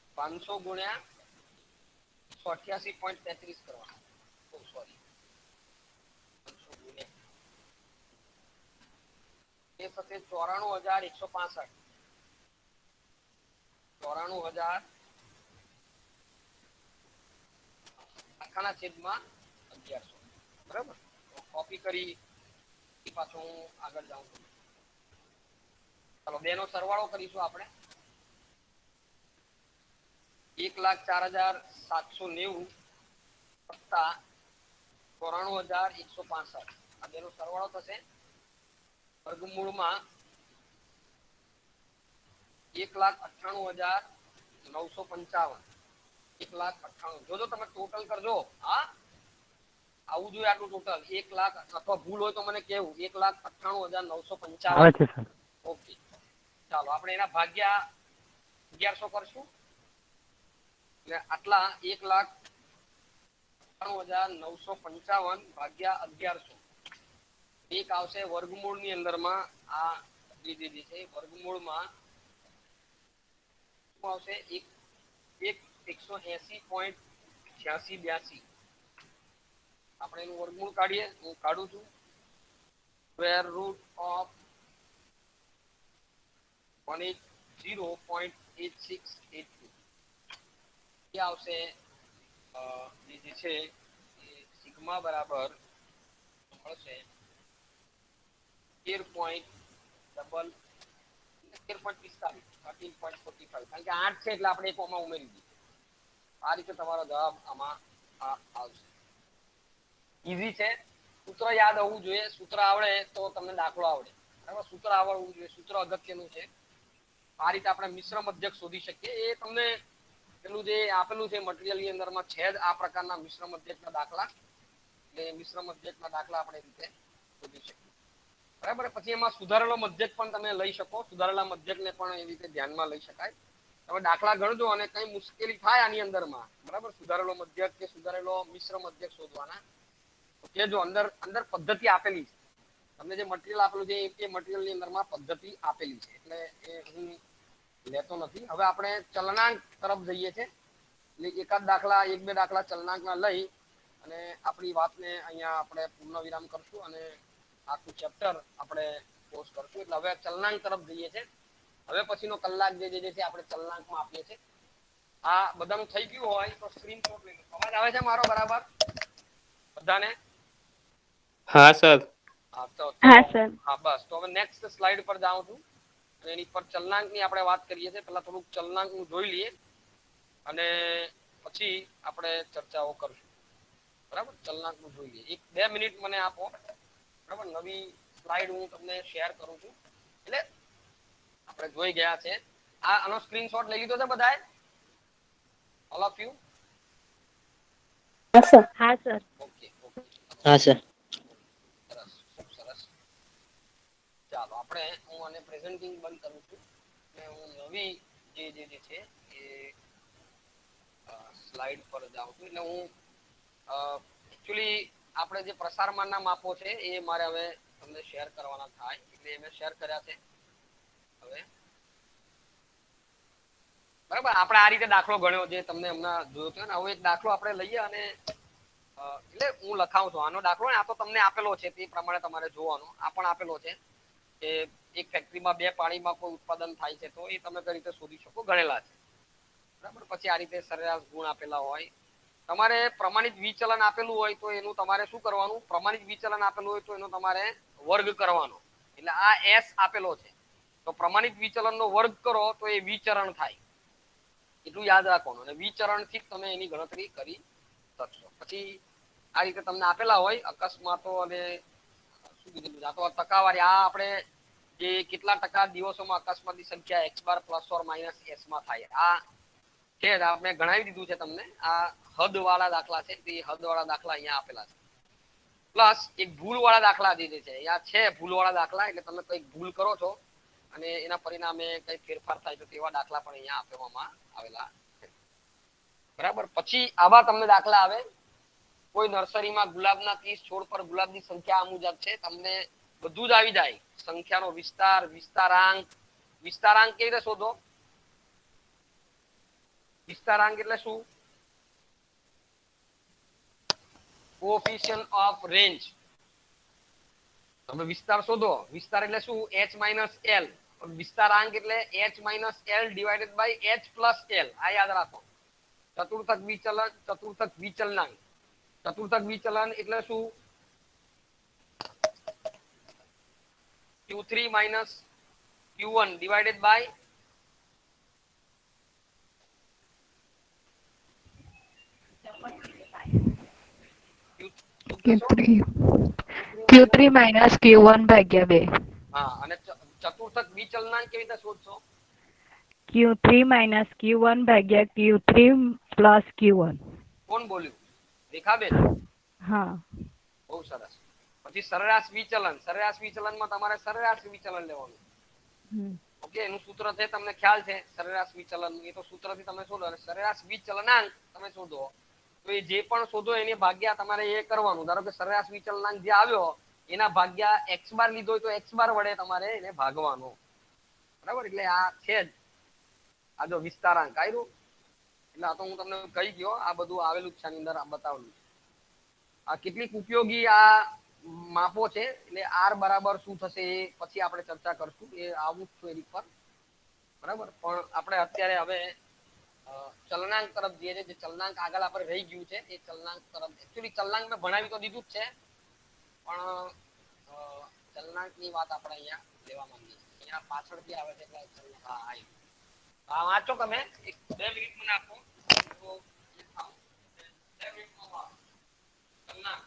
188.33 કરવાના સોરી 500 ગુણ્યા એ થશે 94,165 94,000 આખાના છેદમાં 1100 બરાબર કોપી કરી પાછું હું આગળ જાઉં છું ચાલો બેનો સરવાળો કરીશું આપણે 1,04,790 વત્તા 94,165 આ બેનો સરવાળો થશે વર્ગમૂળમાં 1,98,955 1,98,000. જોજો તમે ટોટલ કરજો. હા, આવું જોઈએ આટલું ટોટલ. 1 લાખ અથવા ભૂલ હોય તો મને કેવું. 1,98,955. આવે છે સર. ઓકે, ચાલો આપણે એના ભાગ્યા 1100 કરશું. એટલે આટલા 1,98,955 ભાગ્યા 1100. એક આવશે વર્ગમૂળ ની અંદરમાં. આ જે છે વર્ગમૂળમાં શું આવશે? 180.8682. આપણે એનું વર્ગમૂળ કાઢીએ. હું કાઢું છું. સ્ક્વેર રૂટ ઓફ 180.8682 એ આવશે. જે છે એ સિગ્મા બરાબર મળશે 13.45. કારણ કે 8 છે એટલે આપણે એક ઓમાં ઉમેરી દીધું. આ રીતે તમારો જવાબ આમાં આવશે. ઈઝી છે. સૂત્ર યાદ હોવું જોઈએ. સૂત્ર આવડે તો તમને દાખલો આવડે. બરાબર, સૂત્ર આવડવું જોઈએ. સૂત્ર અગત્યનું છે. આ રીતે આપણે મિશ્ર મધ્યક શોધી શકીએ. એ તમને પેલું જે આપેલું છે મટીરીયલ ની અંદરમાં છે જ આ પ્રકારના મિશ્ર મધ્યકના દાખલા. એટલે મિશ્ર મધ્યકના દાખલા આપણે રીતે શોધી શકીએ. બરાબર, પછી એમાં સુધારેલો મધ્યક પણ તમે લઈ શકો. સુધારેલા મધ્યકને પણ એવી રીતે ધ્યાનમાં લઈ શકાય. તમે દાખલા ગણજો અને કઈ મુશ્કેલી થાય આની અંદરમાં, બરાબર, સુધારેલો મધ્યક કે સુધારેલો મિશ્ર મધ્યક શોધવાના, કે જો અંદર પદ્ધતિ આપેલી છે. તમને જે મટીરીયલ આપેલું છે એ મટીરીયલ ની અંદરમાં પદ્ધતિ આપેલી છે. એટલે એ હું લેતો નથી. હવે આપણે ચલનાંક તરફ જઈએ છીએ. એટલે એકાદ દાખલા, 1-2 દાખલા ચલનાંકના લઈ અને આપણી વાતને અહીંયા આપણે પૂર્ણ વિરામ કરશું અને આખું ચેપ્ટર આપણે પોસ્ટ કરશું. એટલે હવે ચલનાંક તરફ જઈએ છીએ. હવે પછીનો કલાક જે છે આપણે ચલનાંકમાં આપીએ છીએ. આ બધાનું થઈ ગયું હોય તો સ્ક્રીનશોટ લઈ લો. અવાજ આવે છે મારો બરાબર બધાને? હા સર. હા સર. હા, બસ. તો હવે નેક્સ્ટ સ્લાઇડ પર જાઉં છું. એની પર ચલનાંકની આપણે વાત કરીએ છીએ. પહેલા થોડુંક ચલનાંકનું જોઈ લઈએ અને પછી આપણે ચર્ચાઓ કરશું. બરાબર, ચલનાંકનું જોઈ લઈએ. 1-2 મિનિટ મને આપો. બરાબર, નવી સ્લાઇડ હું તમને શેર કરું છું. એટલે આપણે જોઈ ગયા છે. આનો સ્ક્રીનશોટ લઈ લીધો છે બધાએ? All of you? હા સર. ઓકે. હા સર. સરસ, ખૂબ સરસ. ચાલો આપણે હું આને પ્રેઝન્ટિંગ બંધ કરું છું અને હું નવી જે છે એ સ્લાઇડ પર જાઉં છું. એટલે હું એકચ્યુઅલી આપણે જે પ્રસારમાનના માપો છે એ મારે હવે તમને શેર કરવાના થાય. એટલે મેં શેર કર્યા છે. હવે બરાબર, આપણે આ રીતે દાખલો ગણ્યો જે તમને હમણાં જોયો હતો ને. હવે એક દાખલો આપણે લઈએ અને એટલે હું લખાવું છું આનો દાખલો. આ તો તમને આપેલો છે તે પ્રમાણે તમારે જોવાનો. આ પણ આપેલો છે કે એક ફેક્ટરીમાં 2 પાણીમાં કોઈ ઉત્પાદન થાય છે તો એ તમે કઈ રીતે શોધી શકો, ગણેલા છે. બરાબર, પછી આ રીતે સરેરાશ ગુણ આપેલા હોય. તમારે પ્રમાણિત વિચલન આપેલું હોય તો એનું તમારે શું કરવાનું? પ્રમાણિત વિચલન આપેલું હોય તો એનો તમારે વર્ગ કરવાનો. એટલે આ s આપેલો છે તો પ્રમાણિત વિચલનનો વર્ગ કરો તો એ વિચરણ થાય. એટલું યાદ રાખવાનું. અને વિચરણ થી તમે એની ગણતરી કરી શકશો. પછી આ રીતે તમને આપેલા હોય અકસ્માતો અને શું કીધું આ તો ટકાવારી. આ આપણે જે કેટલા ટકા દિવસોમાં અકસ્માતની સંખ્યા x bar plus or minus s માં થાય. આ છે આપણે ગણાવી દીધું છે તમને. આ હદ વાળા દાખલા છે. તે હદ વાળા દાખલા અહીંયા આપેલા છે. પ્લસ એક ભૂલ વાળા દાખલા જે છે અહીંયા છે. ભૂલ વાળા દાખલા એટલે તમે કઈક ભૂલ કરો છો અને એના પરિણામે કઈ ફેરફાર થાય તો તેવા દાખલા પણ અહીંયા આપવામાં આવેલા છે. બરાબર, પછી આવા તમને દાખલા આવે. કોઈ નર્સરીમાં ગુલાબના 30 છોડ પર ગુલાબની સંખ્યા આ મુજબ છે. તમને બધું જ આવી જાય. સંખ્યાનો વિસ્તાર, વિસ્તારાંક. વિસ્તારાંક કેવી રીતે શોધો? વિસ્તારાંક એટલે શું? Coefficient of range. તમે વિસ્તાર શોધો. વિસ્તાર એટલે શું? h - l. વિસ્તારાંક એટલે h - l divided by h plus l. આ યાદ રાખો. ચતુર્થક વિચલન, ચતુર્થક વિચલનાંક. ચતુર્થક વિચલન એટલે શું? q3 minus q1 divided by Q3 minus Q1 ભાગ્યા 2. હા, અને ચતુર્થક વિચલનાંક કેવી રીતે શોધશો? Q3 માઇનસ Q1 ભાગ્યા Q3 પ્લસ Q1. કોણ બોલ્યું? રેખાબેન. હા. બહુ સરસ. પછી સરેરાશ વિચલનમાં તમારે સરેરાશ વિચલન લેવાનું. ઓકે, એનું સૂત્ર છે તમને ખ્યાલ છે સરેરાશ વિચલન. એ તો સૂત્રથી તમે શોધો અને સરેરાશ વિચલનાંક તમે શોધો તો એ જે પણ શોધો એની ભાગ્યા તમારે એ કરવાનું. ધારો કે સરેરાશ વિચલનાંક જે આવ્યો એના ભાગ્યા x બાર લીધો હોય તો x બાર વડે તમારે એને ભાગવાનો. બરાબર, એટલે આ છે જ આ જો વિસ્તારાંક આવ્યું એટલે આ તો હું તમને કહી ગયો, આ બધું આવેલું છે આની અંદર, આ બતાવેલું છે. આ કેટલીક ઉપયોગી આ માપો છે એટલે r બરાબર શું થશે એ પછી આપણે ચર્ચા કરશું, એ આવું જ છું એની પર. બરાબર, પણ આપણે અત્યારે હવે ચલનાંક તરફ જઈએ છે. જે ચલનાંક આગળ આપણે રહી ગયું છે એ ચલનાંક તરફ. એકચ્યુઅલી ચલનાંક મેં ભણાવી તો દીધું જ છે પણ ચલનાંકની વાત આપણે અહીંયા લેવા માંગીએ છીએ. અહીંયા પાછળથી આવે છે એટલે ચલનાંક આવ્યું. હા, વાંચો તમે. 2 મિનિટ મને આપો તો 2 મિનિટમાં વાંચો. ચલનાંક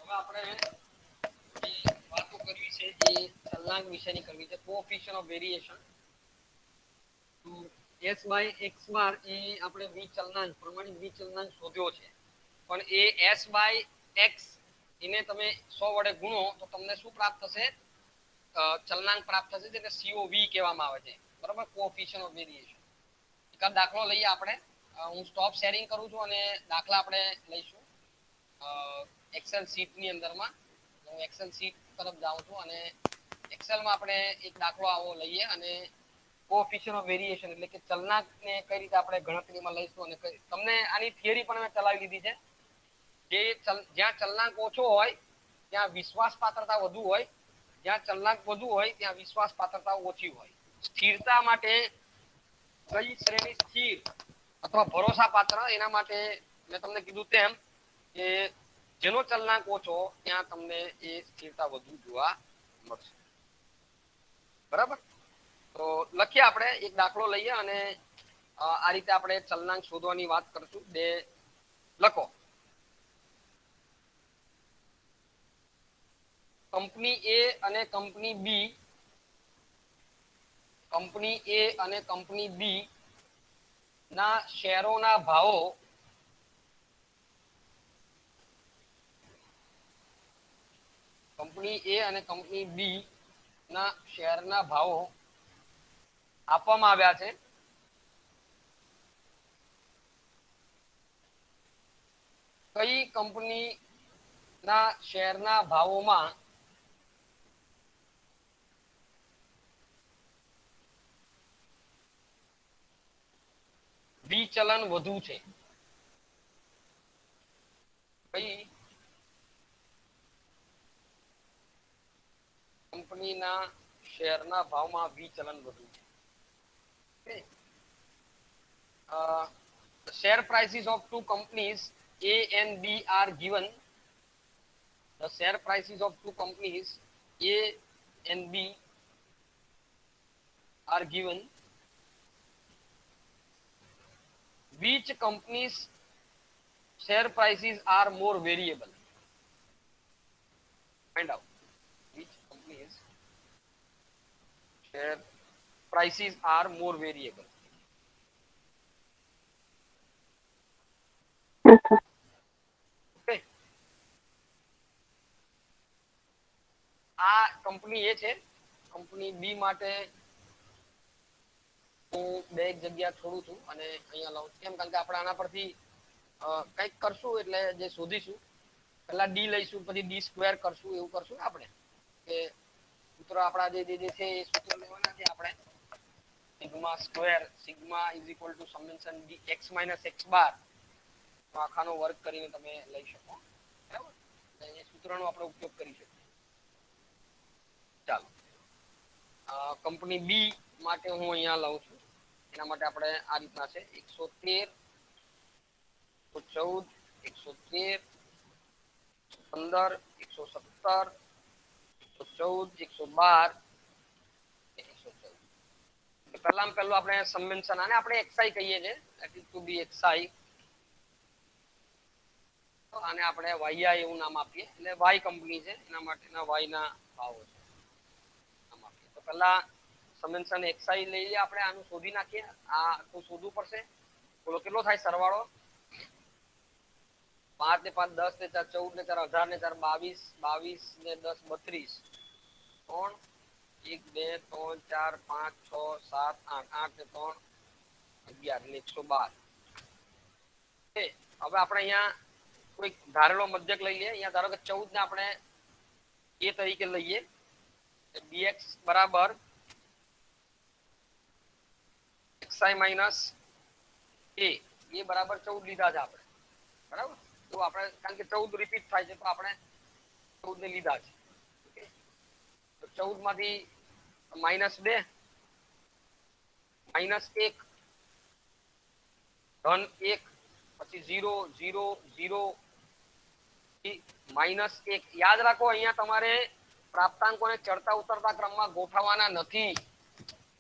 આપણે જે વાતો કરવી છે એ ચલનાંક વિશેની કરવી છે. Coefficient of variation s by x bar એ આપણે વિચલનાંક પ્રમાણિત વિચલનાંક શોધ્યો છે, પણ એ s બાય x એને તમે 100 વડે ગુણો તો તમને શું પ્રાપ્ત થશે? ચલનાંક પ્રાપ્ત થશે, જેને COV કહેવામાં આવે છે. બરાબર, કોએફિશિયન્ટ ઓફ વેરિએશન. એક દાખલો લઈએ આપણે. હું સ્ટોપ શેરિંગ કરું છું અને દાખલા આપણે લઈશું એક્સેલ શીટ ની અંદરમાં. હું એક્સેલ શીટ તરફ જાઉં છું અને એક્સેલમાં આપણે એક દાખલો આવો લઈએ અને કોએફિશિયન્ટ ઓફ વેરિએશન એટલે કે ચલનાંકને કઈ રીતે આપણે ગણતરીમાં લઈશું અને તમને આની થિયરી પણ મેં ચલાવી લીધી છે. જે જ્યાં ચલનાંક ઓછો હોય ત્યાં વિશ્વાસ પાત્રતા વધુ હોય, જ્યાં ચલનાંક વધુ હોય ત્યાં વિશ્વાસ પાત્રતા ઓછી હોય. સ્થિરતા માટે કઈ શ્રેણી સ્થિર અથવા ભરોસા પાત્ર, એના માટે મેં તમને કીધું તેમ કે જેનો ચલનાંક ઓછો ત્યાં તમને એ સ્થિરતા વધુ જોવા મળશે. બરાબર, તો લખીએ આપણે એક દાખલો લઈએ અને આ રીતે આપણે ચલનાંક શોધવાની વાત કરશું. બે લખો. કંપની એ અને કંપની બી, કંપની એ અને કંપની બી ના શેરોના ભાવો કંપની એ અને કંપની બી ના શેરના ભાવો આપવામાં આવ્યા છે. કઈ કંપની ના શેરના ભાવોમાં વિચલન વધુ છે? કઈ કંપનીના શેરના ભાવમાં વિચલન વધુ છે? Okay. The share prices of two companies A and B are given. The share prices of two companies A and B are given. Which companies share prices are more variable? Find out which companies share prices are more variable. હા સર. Okay. આ કંપની એ છે. કંપની બી માટે હું બે જગ્યા છોડું છું અને અહીંયા લાવું કેમ કારણ કે આપણે આના પરથી કંઈક કરશું એટલે જે શોધીશું પહેલા ડી લઈશું પછી ડી સ્ક્વેર કરશું એવું કરશું ને આપણે કે સૂત્ર આપણા જે છે એ સૂત્ર લેવાના છે આપણે sigma square sigma is equal to summation d x minus x bar આખાનો વર્ગ કરીને તમે લઈ શકો બરાબર એ સૂત્રનો આપણે ઉપયોગ કરી શકીએ. ચાલો કંપની બી માટે હું અહીંયા લાવું છું એના માટે આપણે આ રીતના છે 113 114 113 15 117 114 112 પહેલામાં પહેલું આપણે સમેશન આને આપણે એક્સઆઈ કહીએ છીએ that is to be xi આને આપણે વાયઆઈ એવું નામ આપીએ એટલે વાય કંપની છે એના માટેના વાય ના ભાવો છે નામ આપીએ તો પહેલા સમેશન xi લઈએ આપણે આનું શોધી નાખીએ આ તો શોધવું પડશે બોલો કેટલો થાય સરવાળો 5 ને 5 10 ને 4 14 ને 4 18 ને 4 22 22 ને 10 32 3 1 2 3 4 5 6 7 8 8 ને 3 11 ને 112 હવે આપણે અહીંયા કોઈ ધારેલો મધ્યક લઈ લઈએ અહીંયા ધારો કે 14 ને આપણે a તરીકે લઈએ dx બરાબર xi માઈનસ a એ બરાબર 14 લીધા છે આપણે બરાબર તો આપણે કારણ કે 14 રિપીટ થાય છે તો આપણે 14 ને લીધા છે ઓકે તો 14 માંથી -2 -1 ધન 1 પછી 0 0 0 -1 યાદ રાખો અહીંયા તમારે પ્રાપ્તાંકોને ચડતા ઉતરતા ક્રમમાં ગોઠવવાના નથી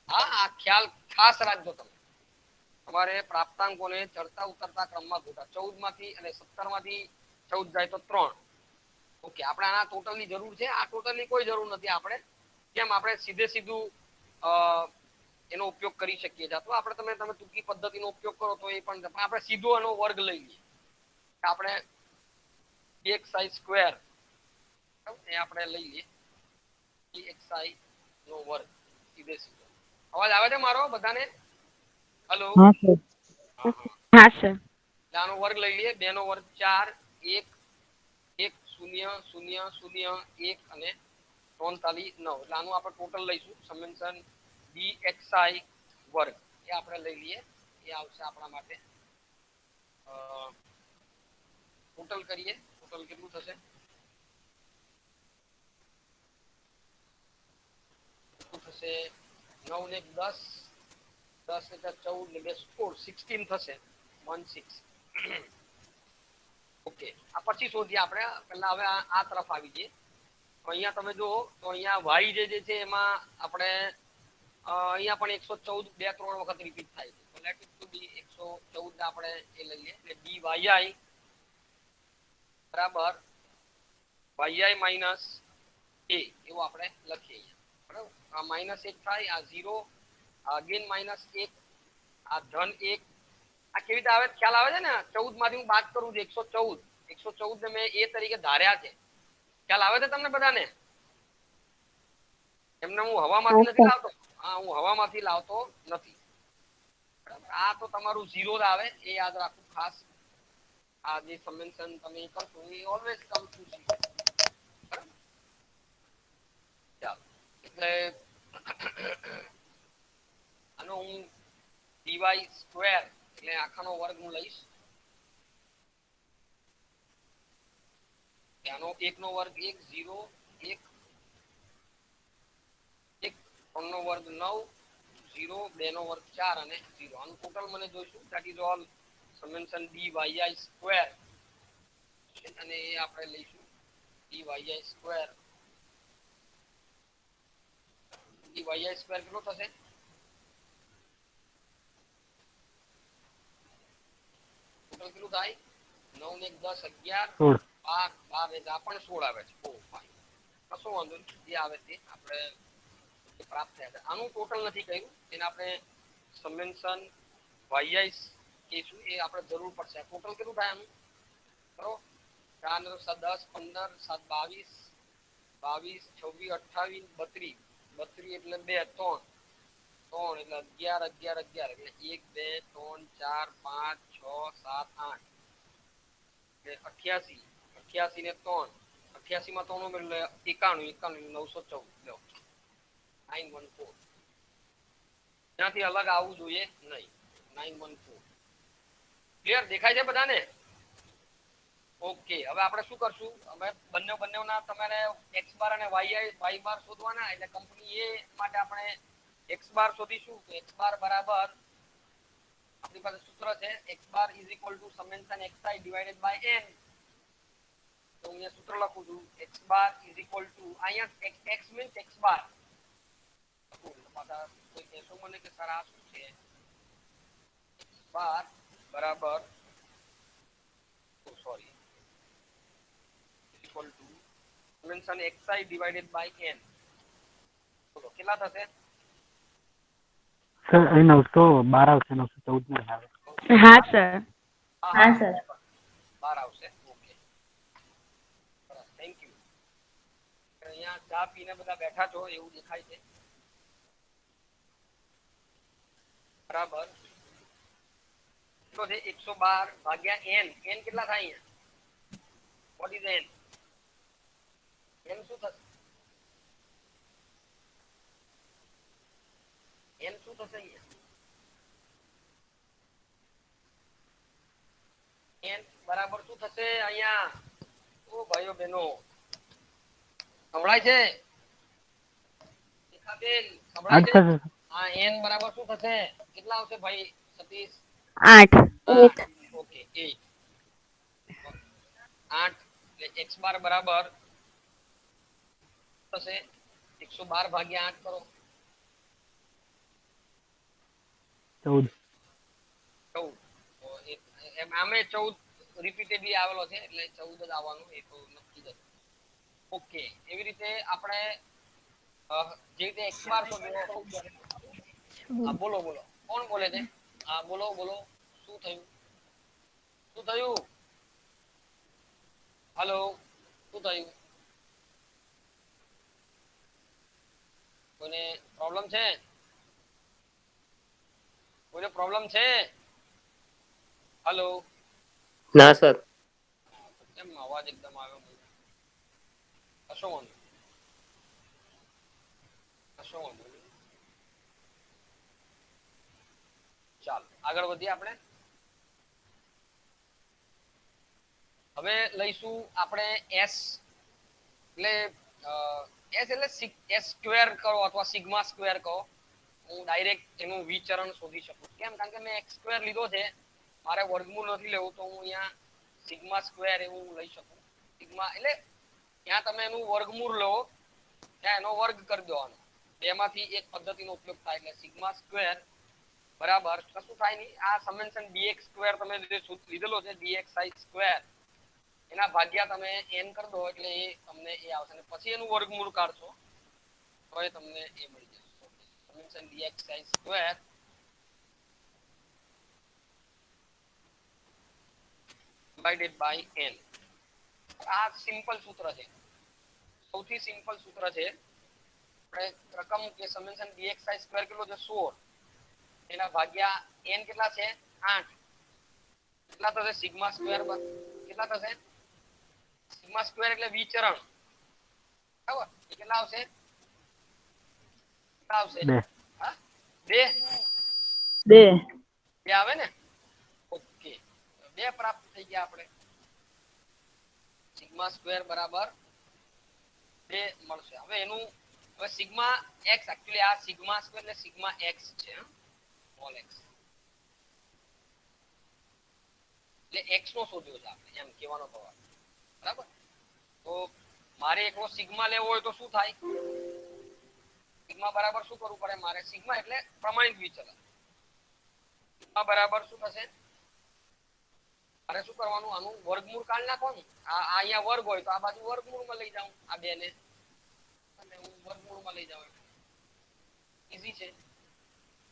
આ ખ્યાલ ખાસ રાખજો તમે તમારે પ્રાપ્તાંકોને ચડતા ઉતરતા ક્રમમાં ગોઠવા 14 માંથી અને 17 માંથી 14 જાય તો 3 ઓકે આપણે આના ટોટલની જરૂર છે આ ટોટલની કોઈ જરૂર નથી આપણે કેમ આપણે સીધું એનો ઉપયોગ કરી શકીએ છીએ તો આપણે તમે ટૂંકી પદ્ધતિનો ઉપયોગ કરો તો એ પણ આપણે સીધો એનો વર્ગ લઈ લઈએ આપણે xi સ્ક્વેર એ આપણે લઈ લઈએ xi નો વર્ગ સીધે સીધો અવાજ આવે છે મારો બધાને હેલો હા સર. હા સર. આનો વર્ગ લઈ લઈએ 2 નો વર્ગ 4 1 1 0 0 0 1 અને 43 9 એટલે આનું આપણે ટોટલ લઈશું સમેશન dxi વર્ગ એ આપણે લઈ લઈએ એ આવશે આપણા માટે ટોટલ કરીએ ટોટલ કેટલું થશે થશે 9 ને 10 10 ને 14 ને 2 16 થશે 16 ઓકે આ પછી શોધીએ આપણે પહેલા હવે આ તરફ આવી જઈએ અહીંયા તમે જુઓ તો અહીંયા y જે છે એમાં આપણે અહીંયા પણ 114 બે ત્રણ વખત રિપીટ થાય છે તો લેટ ઇટ ટુ બી 114 ને આપણે એ લઈએ એટલે dy બરાબર yi માઈનસ a એવું આપણે લખીએ બરાબર આ -1 થાય આ 0 અગેન -1 આ ધન 1 આ કેવી રીતે આવે ખ્યાલ આવે છે ને 14 માંથી હું બાદ કરું છું 114 ને મેં a તરીકે ધાર્યા છે ખ્યાલ આવે છે તમને બધાને એમને હું હવામાંથી નથી લાવતો હા હું હવામાંથી લાવતો નથી બરાબર આ તો તમારું 0 જ આવે એ યાદ રાખવું ખાસ આ જે સમેશન તમે કરશો એ ઓલવેઝ કમ ટુ 0 ચાલો એટલે આનો હું dy સ્ક્વેર એટલે આખાનો વર્ગ હું લઈશ આનો 1 નો વર્ગ 1 0 1 1 3 નો વર્ગ 9 0 2 નો વર્ગ 4 અને 0 આનું ટોટલ મને જોઈશું that is all summation dy square અને એ આપણે લઈશું dy સ્ક્વેર કેટલો થશે ટોટલ કેટલું થાય 9 ને 10 11 16 12 12 આ પણ 16 આવે છે ઓ ફાઈન કશો વાંધો નહીં જે આવે તે આપણે પ્રાપ્ત થયા છે આનું ટોટલ નથી કહ્યું એને આપણે સમેન્શન yi કહીશું એ આપણે જરૂર પડશે ટોટલ કેટલું થાય આનું કરો 4 10 15 7 22 22 26 28 32 એટલે 2 3 3 એટલે 11 11 11 એટલે 1 2 3 4 5 6 7 8 એટલે 88 88 ને 3 88 માં 3 ઉમેરો એટલે 91 914 લો 914 ત્યાંથી અલગ આવવું જોઈએ નહીં 914 ક્લિયર દેખાય છે બધાને ઓકે હવે આપણે શું કરશું હવે બંનેના તમારે x બાર અને y બાર શોધવાના એટલે કંપની એ માટે આપણે x બાર શોધીશું તો x બાર બરાબર આપણી પાસે સૂત્ર છે x bar summation xi divided by n તો અહીંયા સૂત્ર લખું છું x બાર અહીંયા x મીન્સ x બાર કોઈ કહેશો મને કે સર આ શું છે x બાર બરાબર sorry equal to summation xi divided by n બોલો કેટલા થશે સર અહીં 912 આવશે 914 નહીં આવે. હા સર. હા સર. 12 આવશે ઓકે થેન્ક યુ અહીંયા ચા પીને બધા બેઠા છો એવું દેખાય છે બરાબર તો છે 112 ભાગ્યા n કેટલા થાય અહીંયા વોટ ઇઝ n શું થશે n શું થશે અહીંયા n બરાબર શું થશે અહીંયા ઓ ભાઈઓ બહેનો સંભળાય છે દેખાબેન સંભળાય છે હા n બરાબર શું થશે કેટલા આવશે ભાઈ સતીશ 8. ઓકે 8 એટલે x બાર બરાબર થશે 112 ભાગ્યા 8 કરો 14 એમ આમે 14 રિપીટેડલી આવેલો છે એટલે 14 જ આવવાનું એ તો નક્કી જ ઓકે એવી રીતે આપણે જે રીતે x બાર શોધ્યો હા બોલો કોણ બોલે છે હા બોલો શું થયું હેલો શું થયું કોઈને પ્રોબ્લેમ છે હેલો ના સર. કેમ અવાજ એકદમ આવ્યો કશો વાંધો ચાલો આગળ વધીએ આપણે હવે લઈશું આપણે s એટલે s સ્ક્વેર કરો અથવા સિગ્મા સ્ક્વેર કહો હું ડાયરેક્ટ એનું વિચરણ શોધી શકું કેમ કારણ કે મેં x સ્ક્વેર લીધો છે મારે વર્ગમૂળ નથી લેવું તો હું અહીંયા સિગ્મા સ્ક્વેર એવું લઈ શકું સિગ્મા એટલે ત્યાં તમે એનું વર્ગમૂળ લો ત્યાં એનો વર્ગ કરી દેવાનો બેમાંથી એક પદ્ધતિનો ઉપયોગ થાય એટલે સિગ્મા સ્ક્વેર બરાબર કશું થાય નહીં આ સમેન્શન dx સ્ક્વેર તમે જે લીધેલો છે dxi સ્ક્વેર એના ભાગ્યા તમે n કરી દો એટલે એ તમને એ આવશે અને પછી એનું વર્ગમૂળ કાઢશો તો એ તમને એ મળી જશે સમેન્શન dxi square divided by n આ સિમ્પલ સૂત્ર છે સૌથી સિમ્પલ સૂત્ર છે આપણે રકમ કે સમેન્શન dxi સ્ક્વેર કેટલો છે 16 એના ભાગ્યા n કેટલા છે 8 કેટલા થશે સિગ્મા સ્ક્વેર કેટલા થશે સિગ્મા સ્ક્વેર એટલે વિચરણ બરાબર કેટલા આવશે હા 2 આવે ને ઓકે 2 પ્રાપ્ત થઈ ગયા આપણે સિગ્મા સ્ક્વેર બરાબર 2 મળશે હવે એનું હવે સિગ્મા x एक्चुअली આ સિગ્મા સ્ક્વેર એટલે સિગ્મા x છે સ્મોલ x એટલે x નો શોધ્યો છે આપણે એમ કહેવાનો ભાવ બરાબર તો મારે એકલો સિગ્મા લેવો હોય તો શું થાય સિગ્મા બરાબર શું કરવું પડે મારે સિગ્મા એટલે પ્રમાણિત વિચલન સિગ્મા બરાબર શું થશે મારે શું કરવાનું આનું વર્ગમૂળ કાઢી નાખવાનું આ અહીંયા વર્ગ હોય તો આ બાજુ વર્ગમૂળમાં લઈ જાઉં આ બે ને અને હું વર્ગમૂળમાં લઈ જાઉં ઈઝી છે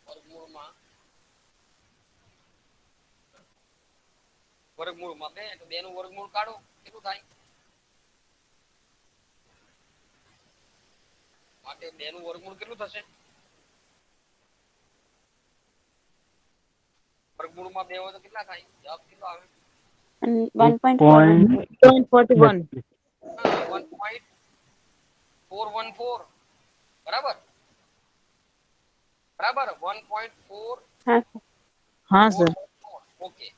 વર્ગમૂળમાં બે તો બે નું વર્ગમૂળ કાઢો કેટલું થાય માટે બે નું વર્ગમૂળ કેટલું થશે વર્ગમૂળમાં બે હોય તો કેટલા થાય જવાબ કેટલો આવે 1.41. 1.414 બરાબર બરાબર 1.4 હા हाँ सर ઓકે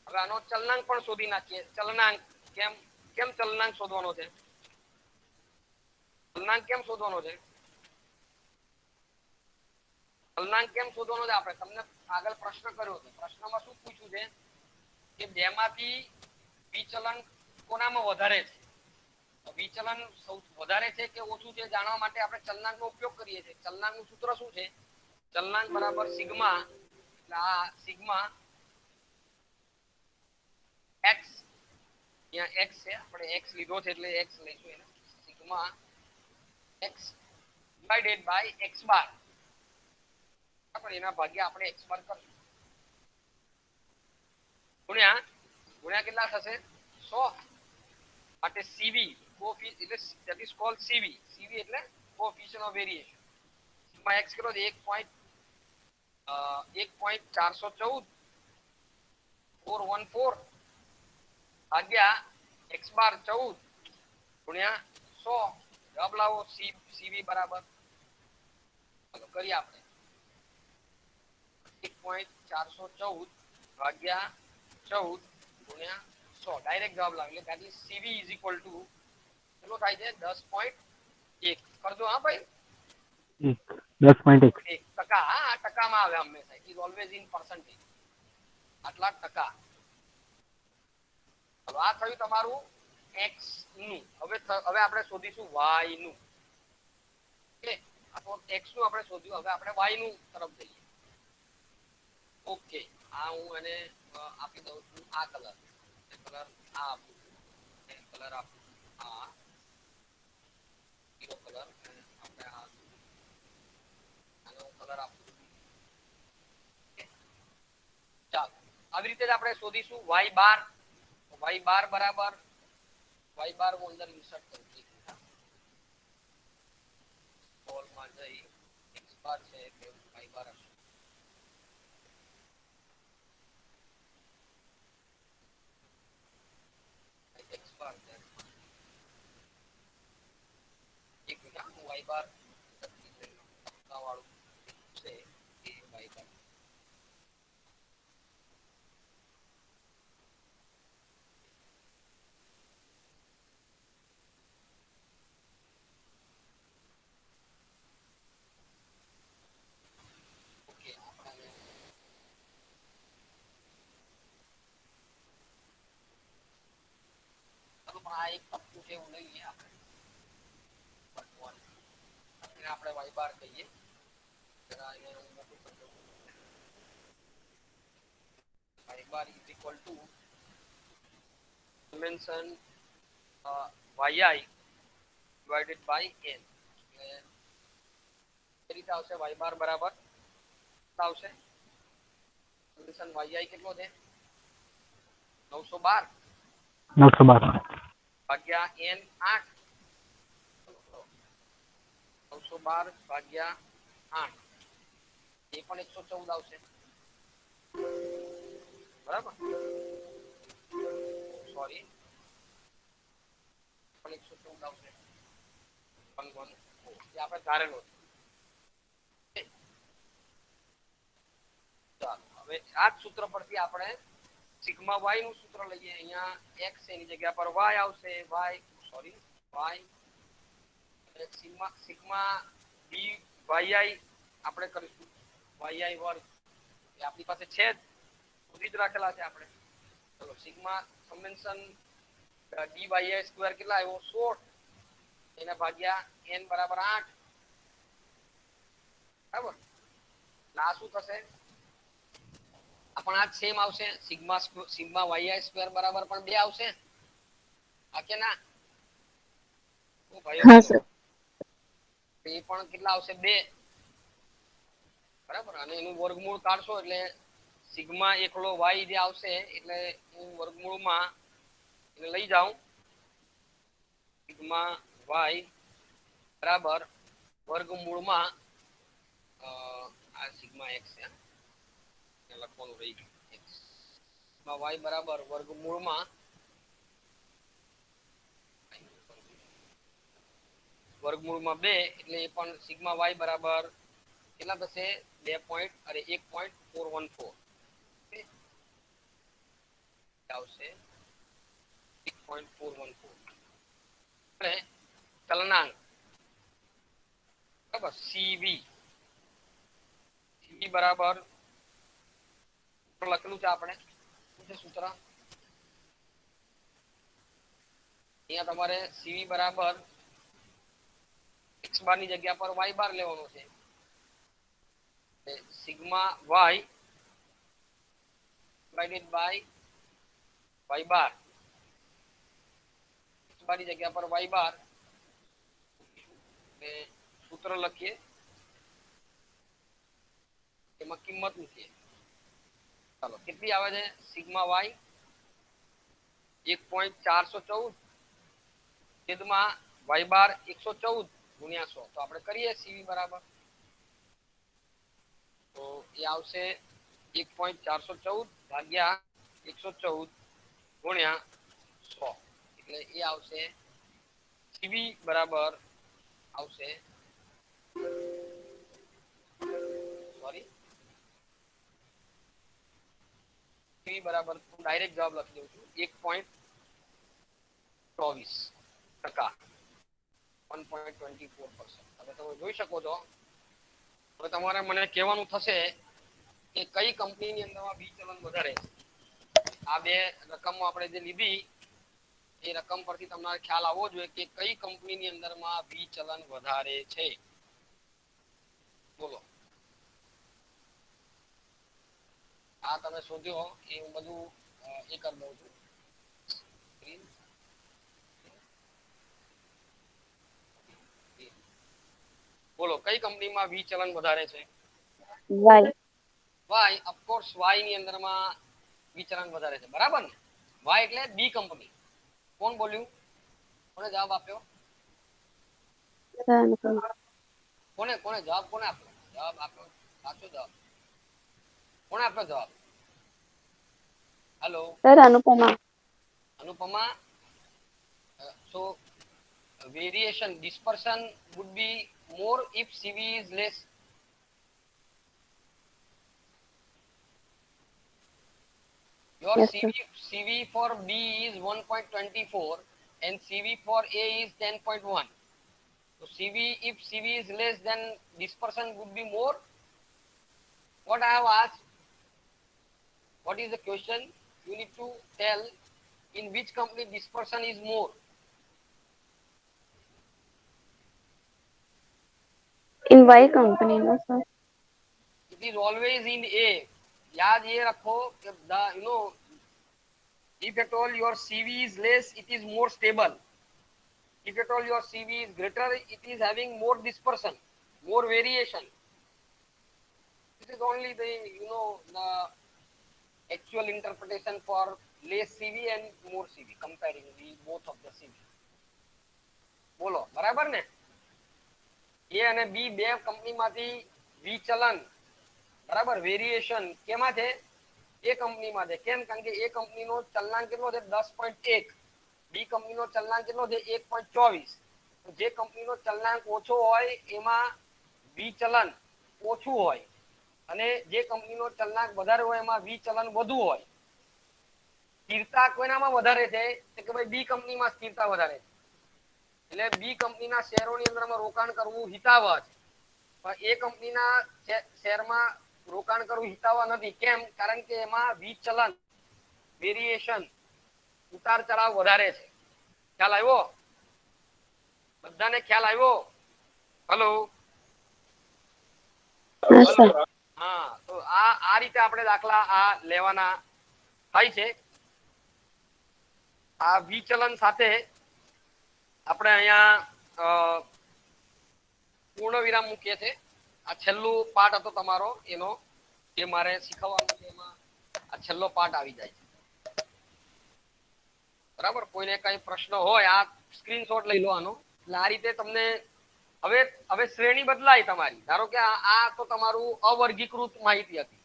હવે આનો ચલનાંક પણ શોધી નાખીએ ચલનાંક કેમ કેમ ચલનાંક શોધવાનો છે ચલનાંક કેમ શોધવાનો છે ચલનાંક કેમ શોધવાનો છે આપણે તમને આગળ પ્રશ્ન કર્યો હતો પ્રશ્નમાં શું પૂછ્યું છે કે બેમાંથી વિચલન કોનામાં વધારે છે વિચલન સૌથી વધારે છે કે ઓછું છે જાણવા માટે આપણે ચલનાંકનો ઉપયોગ કરીએ છીએ ચલનાંકનું સૂત્ર શું છે ચલનાંક બરાબર સિગ્મા એટલે આ સિગ્મા x અહીંયા x છે આપણે x લીધો છે એટલે x લઈશું એને sigma x divided by x bar આપણે એના ભાગ્યા આપણે x બાર કરશું ગુણ્યા ગુણ્યા કેટલા થશે 100 માટે cv કોએફિશિયન્ટ એટલે that is called cv cv એટલે coefficient of variation sigma x કેટલો છે 1.414 ભાગ્યા x બાર 14 ગુણ્યા 100 જવાબ લાવો cv બરાબર ચાલો કરીએ આપણે 1.414 ભાગ્યા 14 ગુણ્યા 100 ડાયરેક્ટ જવાબ લાવો એટલે that is cv is equal to કેટલો થાય છે 10.1 કરજો હા ભાઈ 10.1 ટકા હા ટકામાં આવે હંમેશા it is always in percentage આટલા ટકા ચાલો આ થયું તમારું x નું હવે આપણે શોધીશું y નું ઓકે આ તો x નું આપણે શોધ્યું હવે આપણે y નું તરફ જઈએ ઓકે આ હું એને આપી દઉં છું આ કલર આ આપું કલર આપું આ પીળો કલર આપણે આનો કલર આપું ચાલો આવી રીતે જ આપણે શોધીશું y બાર બરાબર y બાર હું અંદર ઇન્સર્ટ કરું છું કોલમાં જઈ x બાર છે કે y બાર હશે x બાર છે એક મિનિટ હું y બાર વાળું છે એ y બાર આ એક ટપકું છે એવું લઈએ આપણે y બાર કહીએ જરા એને હું મોટું કરી દઉં y bar is equal to dimension yi divided by n એટલે એ રીતે આવશે y બાર બરાબર આવશે dimension yi કેટલો છે 912 ભાગ્યા n 8 912 ભાગ્યા 8 એ પણ 114 આવશે બરાબર સોરી પણ 114 આવશે 114 એ આપણે ધારેલો છે ચાલો હવે આ સૂત્ર પરથી આપણે સિગ્મા y નું સૂત્ર લઈએ અહીંયા x એની જગ્યા પર y આવશે y sorry y sigma sigma b y i આપણે કરીશું વાયઆઈ વર્ગ એ આપણી પાસે છે જ ખુદ જ રાખેલા છે આપણે. ચલો sigma convention D y i square કેટલા આવ્યો 16 એના ભાગ્યા n બરાબર 8 બરાબર. આ શું થશે આપણ આ સેમ આવશે સિગ્મા વાયઆઈ સ્ક્વેર બરાબર પણ 2 આવશે આ કે ના ઓ ભાઈઓ હા સર. એ પણ કેટલા આવશે 2 બરાબર. અને એનું વર્ગમૂળ કાઢશો એટલે સિગ્મા એકલો y જે આવશે એટલે હું વર્ગમૂળમાં એને લઈ જાઉં સિગ્મા y બરાબર વર્ગમૂળમાં આ સિગ્મા x છે લખવાનું રહી ગયું સિગ્મા y બરાબર વર્ગમૂળમાં વર્ગમૂળમાં 2 એટલે એ પણ સિગ્મા y બરાબર કેટલા થશે 1.414 આવશે 1.414 અને ચલનાંક બરાબર સીવી સીવી બરાબર લખેલું છે આપણે શું છે સૂત્ર અહીંયા તમારે સીવી બરાબર x બાર ની જગ્યા પર y બાર લેવાનો છે sigma y divided by y bar x bar ની જગ્યા પર y બાર સૂત્ર લખીએ એમાં કિંમત મૂકીએ ચાલો કેટલી આવે છે સિગ્મા y 1.414 છેદમાં y બાર 114 ગુણ્યા 100 તો આપણે કરીએ સીવી બરાબર તો એ આવશે 1.414 ભાગ્યા 114 ગુણ્યા 100 એટલે એ આવશે સીવી બરાબર આવશે સોરી સીવી બરાબર હું ડાયરેક્ટ જવાબ લખી દઉં છું 1.24% 1.24%. હવે તમે જોઈ શકો છો હવે તમારે મને કહેવાનું થશે કે કઈ કંપનીની અંદરમાં બી ચલન વધારે છે. આ બે રકમો આપણે જે લીધી એ રકમ પરથી તમારે ખ્યાલ આવવો જોઈએ કે કઈ કંપનીની અંદરમાં બી ચલન વધારે છે. બોલો આ તમે શોધ્યો એ હું બધું એ કરી દઉં છું બોલો કઈ કંપનીમાં વી ચલન વધારે છે વાય. વાય ઓફકોર્સ વાય ની અંદરમાં વિચલન વધારે છે બરાબર ને વાય એટલે બી કંપની કોણ બોલ્યું કોને જવાબ આપ્યો કોને જવાબ કોને આપ્યો જવાબ આપ્યો સાચો જવાબ કોને આપ્યો જવાબ hello sir Anupama. Anupama so variation dispersion would be more if CV is less. Your Yes, CV for B is 1.24 and CV for A is 10.1. So if CV is less, then dispersion would be more. What I have asked, what is the question? You need to tell in which company dispersion is more. In Y company, no sir. It is always in A. याद ये रखो कि if at all your CV is less, it is more stable. If at all your CV is greater, it is having more dispersion, more variation. This is only the the actual interpretation for less CV and more CV, comparing the both of the CV. બોલો બરાબર ને એ અને બી બે કંપનીમાંથી વિચલન બરાબર વેરિએશન કેમાં છે એ કંપનીમાં છે કેમ કારણ કે એ કંપનીનો ચલનાંક કેટલો છે 10.1 બી કંપનીનો ચલનાંક કેટલો છે 1.24 જે કંપનીનો ચલનાંક ઓછો હોય એમાં વિચલન ઓછું હોય અને જે કંપનીનો ચલનાંક વધારે હોય એમાં વિચલન વધુ હોય સ્થિરતા કોઈનામાં વધારે છે કે ભાઈ બી કંપનીમાં સ્થિરતા વધારે છે એટલે બી કંપનીના શેરોની અંદરમાં રોકાણ કરવું હિતાવહ છે, પણ એ કંપનીના શેરમાં રોકાણ કરવું હિતાવહ નથી. કેમ? કારણ કે એમાં વિચલન વેરિએશન ઉતાર ચઢાવ વધારે છે. ખ્યાલ આવ્યો? બધાને ખ્યાલ આવ્યો? Hello Yes, sir. હા, તો આ રીતે આપણે દાખલા આ લેવાના થાય છે. આ વિચલન સાથે આપણે અહીંયા પૂર્ણ વિરામ મૂકીએ છીએ. આ છેલ્લું પાઠ હતો તમારો, એનો જે મારે શીખવવાનું છે એમાં આ છેલ્લો પાઠ આવી જાય છે. બરાબર? કોઈને કઈ પ્રશ્ન હોય આ સ્ક્રીનશોટ લઈ લો આનો. એટલે આ રીતે તમને હવે શ્રેણી બદલાય તમારી. ધારો કે આ તો તમારું અવર્ગીકૃત માહિતી હતી,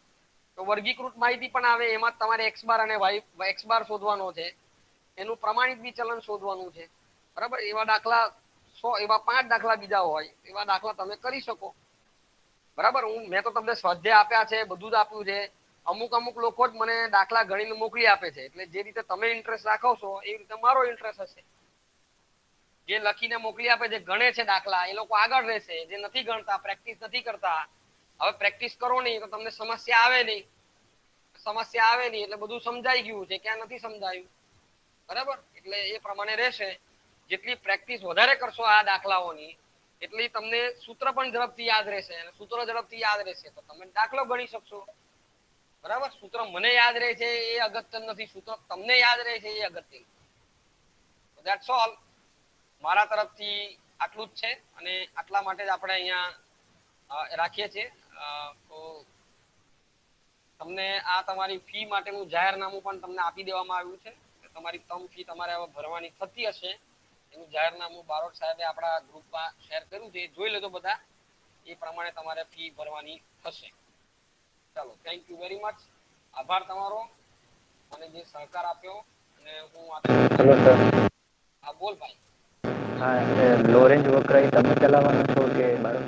તો વર્ગીકૃત માહિતી પણ આવે. એમાં તમારે x બાર અને y x બાર શોધવાનો છે, એનું પ્રમાણિત વિચલન શોધવાનું છે. બરાબર? એવા દાખલા 100 એવા 5 દાખલા બીજા હોય, એવા દાખલા તમે કરી શકો. બરાબર? મેં તો તમને સ્વાધ્યાય આપ્યા છે, બધું જ આપ્યું છે. અમુક લોકો જ મને દાખલા ગણીને મોકલી આપે છે. એટલે જે રીતે તમે ઇન્ટરેસ્ટ રાખો છો એ રીતે મારો ઇન્ટરેસ્ટ હશે. જે લખીને મોકલી આપે છે, ગણે છે દાખલા, એ લોકો આગળ રહેશે. જે નથી ગણતા, પ્રેક્ટિસ નથી કરતા, હવે પ્રેક્ટિસ કરો નહીં તો તમને સમસ્યા આવે નહીં. એટલે બધું સમજાઈ ગયું છે, ક્યાં નથી સમજાયું. બરાબર? એટલે એ પ્રમાણે રહેશે. જેટલી પ્રેક્ટિસ વધારે કરશો આ દાખલાઓની, એટલી તમને સૂત્ર પણ ઝડપથી યાદ રહેશે, અને સૂત્ર ઝડપથી યાદ રહેશે તો તમે દાખલો ગણી શકશો. બરાબર? સૂત્ર મને યાદ રહે છે એ અગત્ય નથી, સૂત્ર તમને યાદ રહે છે એ અગત્ય. That's all. મારા તરફથી આટલું જ છે, અને આટલા માટે જ આપણે અહીંયા રાખીએ છીએ. તો તમને આ તમારી ફી માટેનું જાહેરનામું પણ તમને આપી દેવામાં આવ્યું છે. તમારી ટર્મ ફી તમારે હવે ભરવાની થતી હશે, એનું જાહેરનામું બારોટ સાહેબે આપણા ગ્રુપમાં શેર કર્યું છે. જોઈ લેજો બધા, એ પ્રમાણે તમારે ફી ભરવાની થશે. ચાલો, થેન્ક યુ વેરી મચ. આભાર તમારો મને જે સહકાર આપ્યો. અને હું હેલો સર. હા, બોલ ભાઈ. હા, લોરેન્જ વકરાઈ તમે ચલાવવાના છો કે બાળક?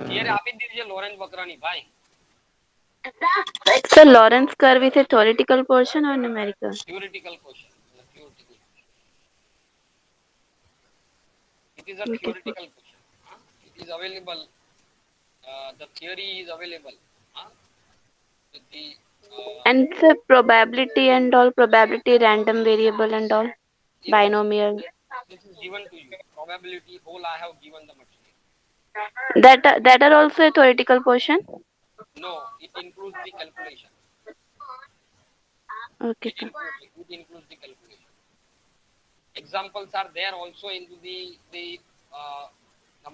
થિયરી આપી જ દીધી છે લોરેન્જ વક્રની ભાઈ. So Lawrence curve is a theoretical portion or numerical? Theoretical question. Theoretical. It is a Okay. theoretical question. It is available. The theory is available. With the And the probability and all, probability, random variable and all, yes, binomial. this is given to you. Probability whole I have given the material. That are also a theoretical portion. No, it includes the calculation. Okay, sir. It includes the calculation. Examples are there also into the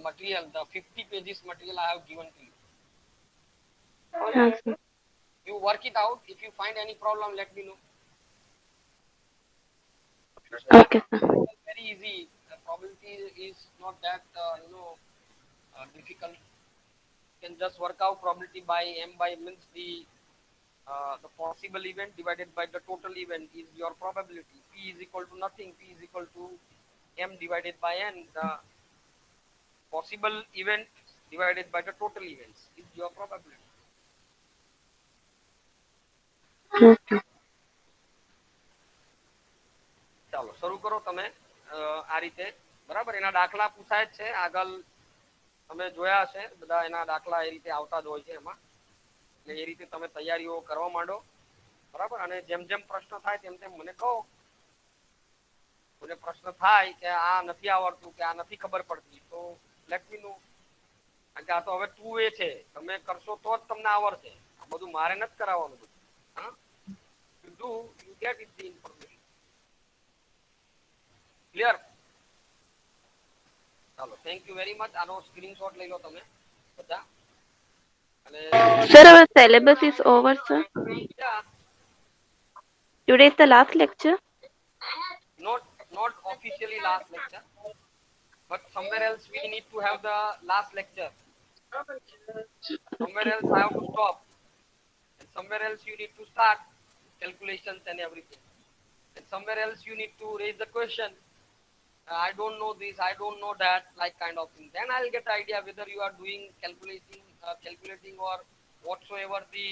material. The 50 pages material I have given to you. Yes, sir. You work it out. If you find any problem, let me know. Okay, sir. Very easy. The probability is not that difficult. You can just work out probability by m by means the possible event divided by the total event is your probability. P is equal to nothing. P is equal to m divided by n. The possible event divided by the total events is your probability. Okay. ચાલો શરૂ કરો તમે આ રીતે. બરાબર? એના દાખલા પૂછાય જ છે. આગળ તમે જોયા હશે બધા, એના દાખલા એ રીતે આવતા જ હોય છે એમાં. એટલે એ રીતે તમે તૈયારીઓ કરવા માંડો. બરાબર? અને જેમ જેમ પ્રશ્ન થાય તેમ તેમ મને કહો. મને પ્રશ્ન થાય કે આ નથી આવડતું, કે આ નથી ખબર પડતી, તો લેટ મી નો. કારણ કે આ તો હવે 2A છે, તમે કરશો તો જ તમને આવડશે. આ બધું મારે નથી કરાવવાનું બધું. હા, you do, you get it the information. Clear? ચાલો, થેન્ક યુ વેરી મચ. આનો સ્ક્રીનશોટ લઈ લો તમે બધા. અને Sir, our syllabus is over, sir. yeah, Today is the last lecture. not officially last lecture, but somewhere else we need to have the last lecture. Somewhere else I have to stop, and somewhere else you need to start calculations and everything, and somewhere else you need to raise the question. I don't know this, I don't know that, like kind of thing. Then I'll get idea whether you are doing calculating or whatsoever the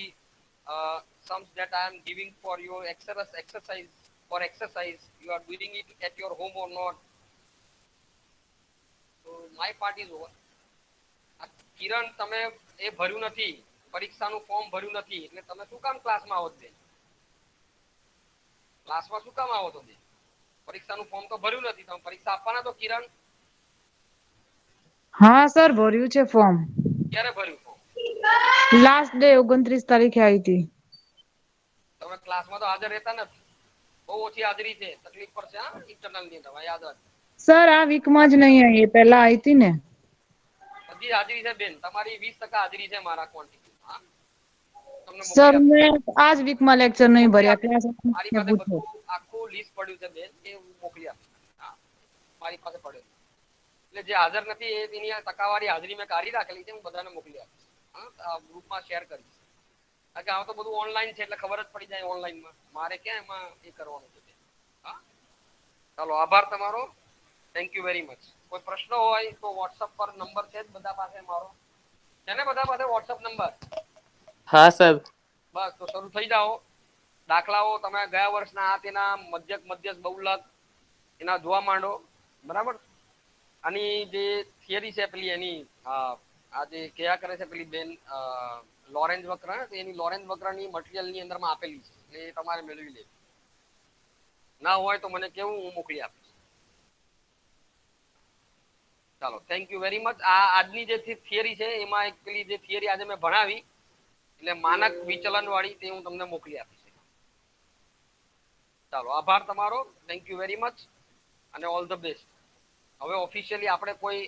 sums that I am giving for your exercise. For exercise, you are doing it at your home or not. My part is over. Kiran તમે એ ભર્યું નથી, પરીક્ષાનું ફોર્મ ભર્યું નથી, એટલે તમે શું કામ ક્લાસમાં આવો છો? ક્લાસમાં શું કામ આવો છો? પરીક્ષાનું ફોર્મ તો ભર્યું નથી, તમે પરીક્ષા આપવાના તો કિરણ? હા સર ભર્યું છે ફોર્મ. ક્યારે ભર્યું ફોર્મ? લાસ્ટ ડે 29 તારીખે આવી હતી. તમે ક્લાસમાં તો હાજર રહેતા નથી, બહુ ઓછી હાજરી છે, તકલીફ પડશે હા ઇન્ટરનલ ની. તમારે યાદ રાખજો. સર આ વીકમાં જ નહીં આવી, પહેલા આવી હતી ને. બધી હાજરી છે બેન, તમારી 20% હાજરી છે મારા ક્વોન્ટિટી. હા તમને સર મોકલી મેં આ જ વીકમાં લેક્ચર નહીં ભર્યા. ક્લાસ મારી પાસે બધું આખું લિસ્ટ પડ્યું છે બેન, એ હું મોકલી આપીશ. હા મારી પાસે પડ્યું, એટલે જે હાજર નથી એની ટકાવારી હાજરી મેં કાઢી રાખેલી છે, હું બધાને મોકલી આપીશ. હા ગ્રુપમાં શેર કરીશ. કારણ કે આ તો બધું ઓનલાઈન છે એટલે ખબર જ પડી જાય ઓનલાઈનમાં, મારે ક્યાં એમાં એ કરવાનું છે. હા ચાલો આભાર તમારો, થેન્ક યુ વેરી મચ. કોઈ પ્રશ્ન હોય તો વોટ્સઅપ પર નંબર છે જ બધા પાસે મારો, છે ને બધા પાસે વોટ્સઅપ નંબર? હા સર. બસ તો શરૂ થઈ જાઓ. દાખલાઓ તમે ગયા વર્ષના આ તેના મધ્યક મધ્યક બહુલક એના જોવા માંડો. બરાબર. આની જે થિયરી છે પેલી એની આ જે કયા કરે છે પેલી બેન લોરેન્જ વક્ર, તો એની લોરેન્જ વક્રની મટીરિયલની અંદરમાં આપેલી છે, એટલે એ તમારે મેળવી લેવી. ના હોય તો મને કેવું, હું મોકલી આપીશ. ચાલો થેન્ક યુ વેરી મચ. આ આજની જે થિયરી છે એમાં એક પેલી જે થિયરી આજે મેં ભણાવી એટલે માનક વિચલન વાળી, તે હું તમને મોકલી આપીશ. ચાલો આભાર તમારો, થેન્ક યુ વેરી મચ અને ઓલ ધ બેસ્ટ. હવે ઓફિશિયલી આપણે કોઈ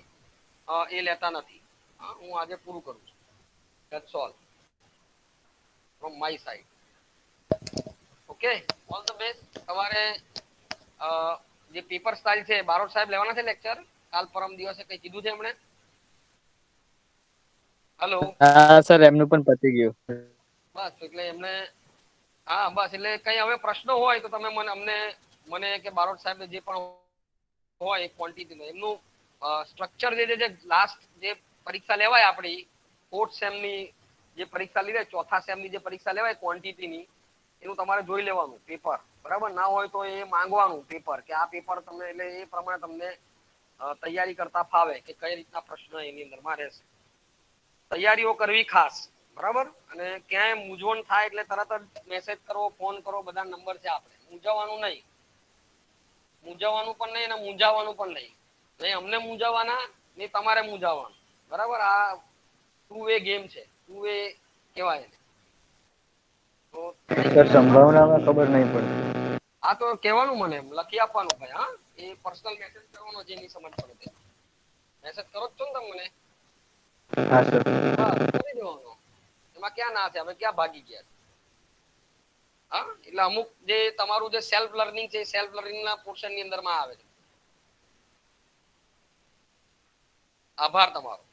એ લેતા નથી. હું આજે પૂરું કરું છું. That's all from my side. Okay all the best. તમારે જે પેપર સ્ટાઇલ છે, બારોટ સાહેબ લેવાના છે લેક્ચર કાલ પરમ દિવસે, કઈ કીધું છે એમણે? હેલો. હા સર, એમનું પણ પતી ગયું. બસ એટલે એમને હા બસ એટલે કઈ હવે પ્રશ્નો હોય તો તમે મને કે બારોટ સાહેબ જે પણ હોય ક્વોન્ટિટી એમનું સ્ટ્રક્ચર જે લાસ્ટ જે પરીક્ષા લેવાય આપણી 4th સેમની જે પરીક્ષા લીધે, ચોથા સેમની જે પરીક્ષા લેવાય ક્વોન્ટિટીની, એનું તમારે જોઈ લેવાનું પેપર. બરાબર. ના હોય તો એ માંગવાનું પેપર, કે આ પેપર તમને, એટલે એ પ્રમાણે તમને તૈયારી કરતા ફાવે કે કઈ રીતના પ્રશ્ન એની અંદરમાં રહેશે. તૈયારીઓ કરવી ખાસ. બરાબર. અને ક્યાંય મૂંઝવણ થાય એટલે તરત જ મેસેજ કરો, ફોન કરો, બધા નંબર છે આપણે. મૂંઝવવાનું નહીં, મૂંઝવવાનું પણ નહીં અને મૂંઝાવાનું પણ નહીં. નહીં અમને મૂંઝાવવાના, નહીં તમારે મૂંઝાવવાનું. બરાબર. આ 2 વે ગેમ છે, 2 વે કહેવાય. તો સર સંભાવનામાં ખબર નહીં પડતી. આ તો કહેવાનું, મને લખી આપવાનું ભાઈ. હા એ પર્સનલ મેસેજ કરવાનો, જેની સમજ પડે મેસેજ કરો જ છો ને તમે મને? હા સર. કરી દેવાનો. એમાં ક્યાં ના છે, હવે ક્યાં ભાગી ગયા? હા એટલે અમુક જે તમારું જે સેલ્ફ લર્નિંગ છે, સેલ્ફ લર્નિંગ ના પોર્શન ની અંદરમાં આવે છે. આભાર તમારો.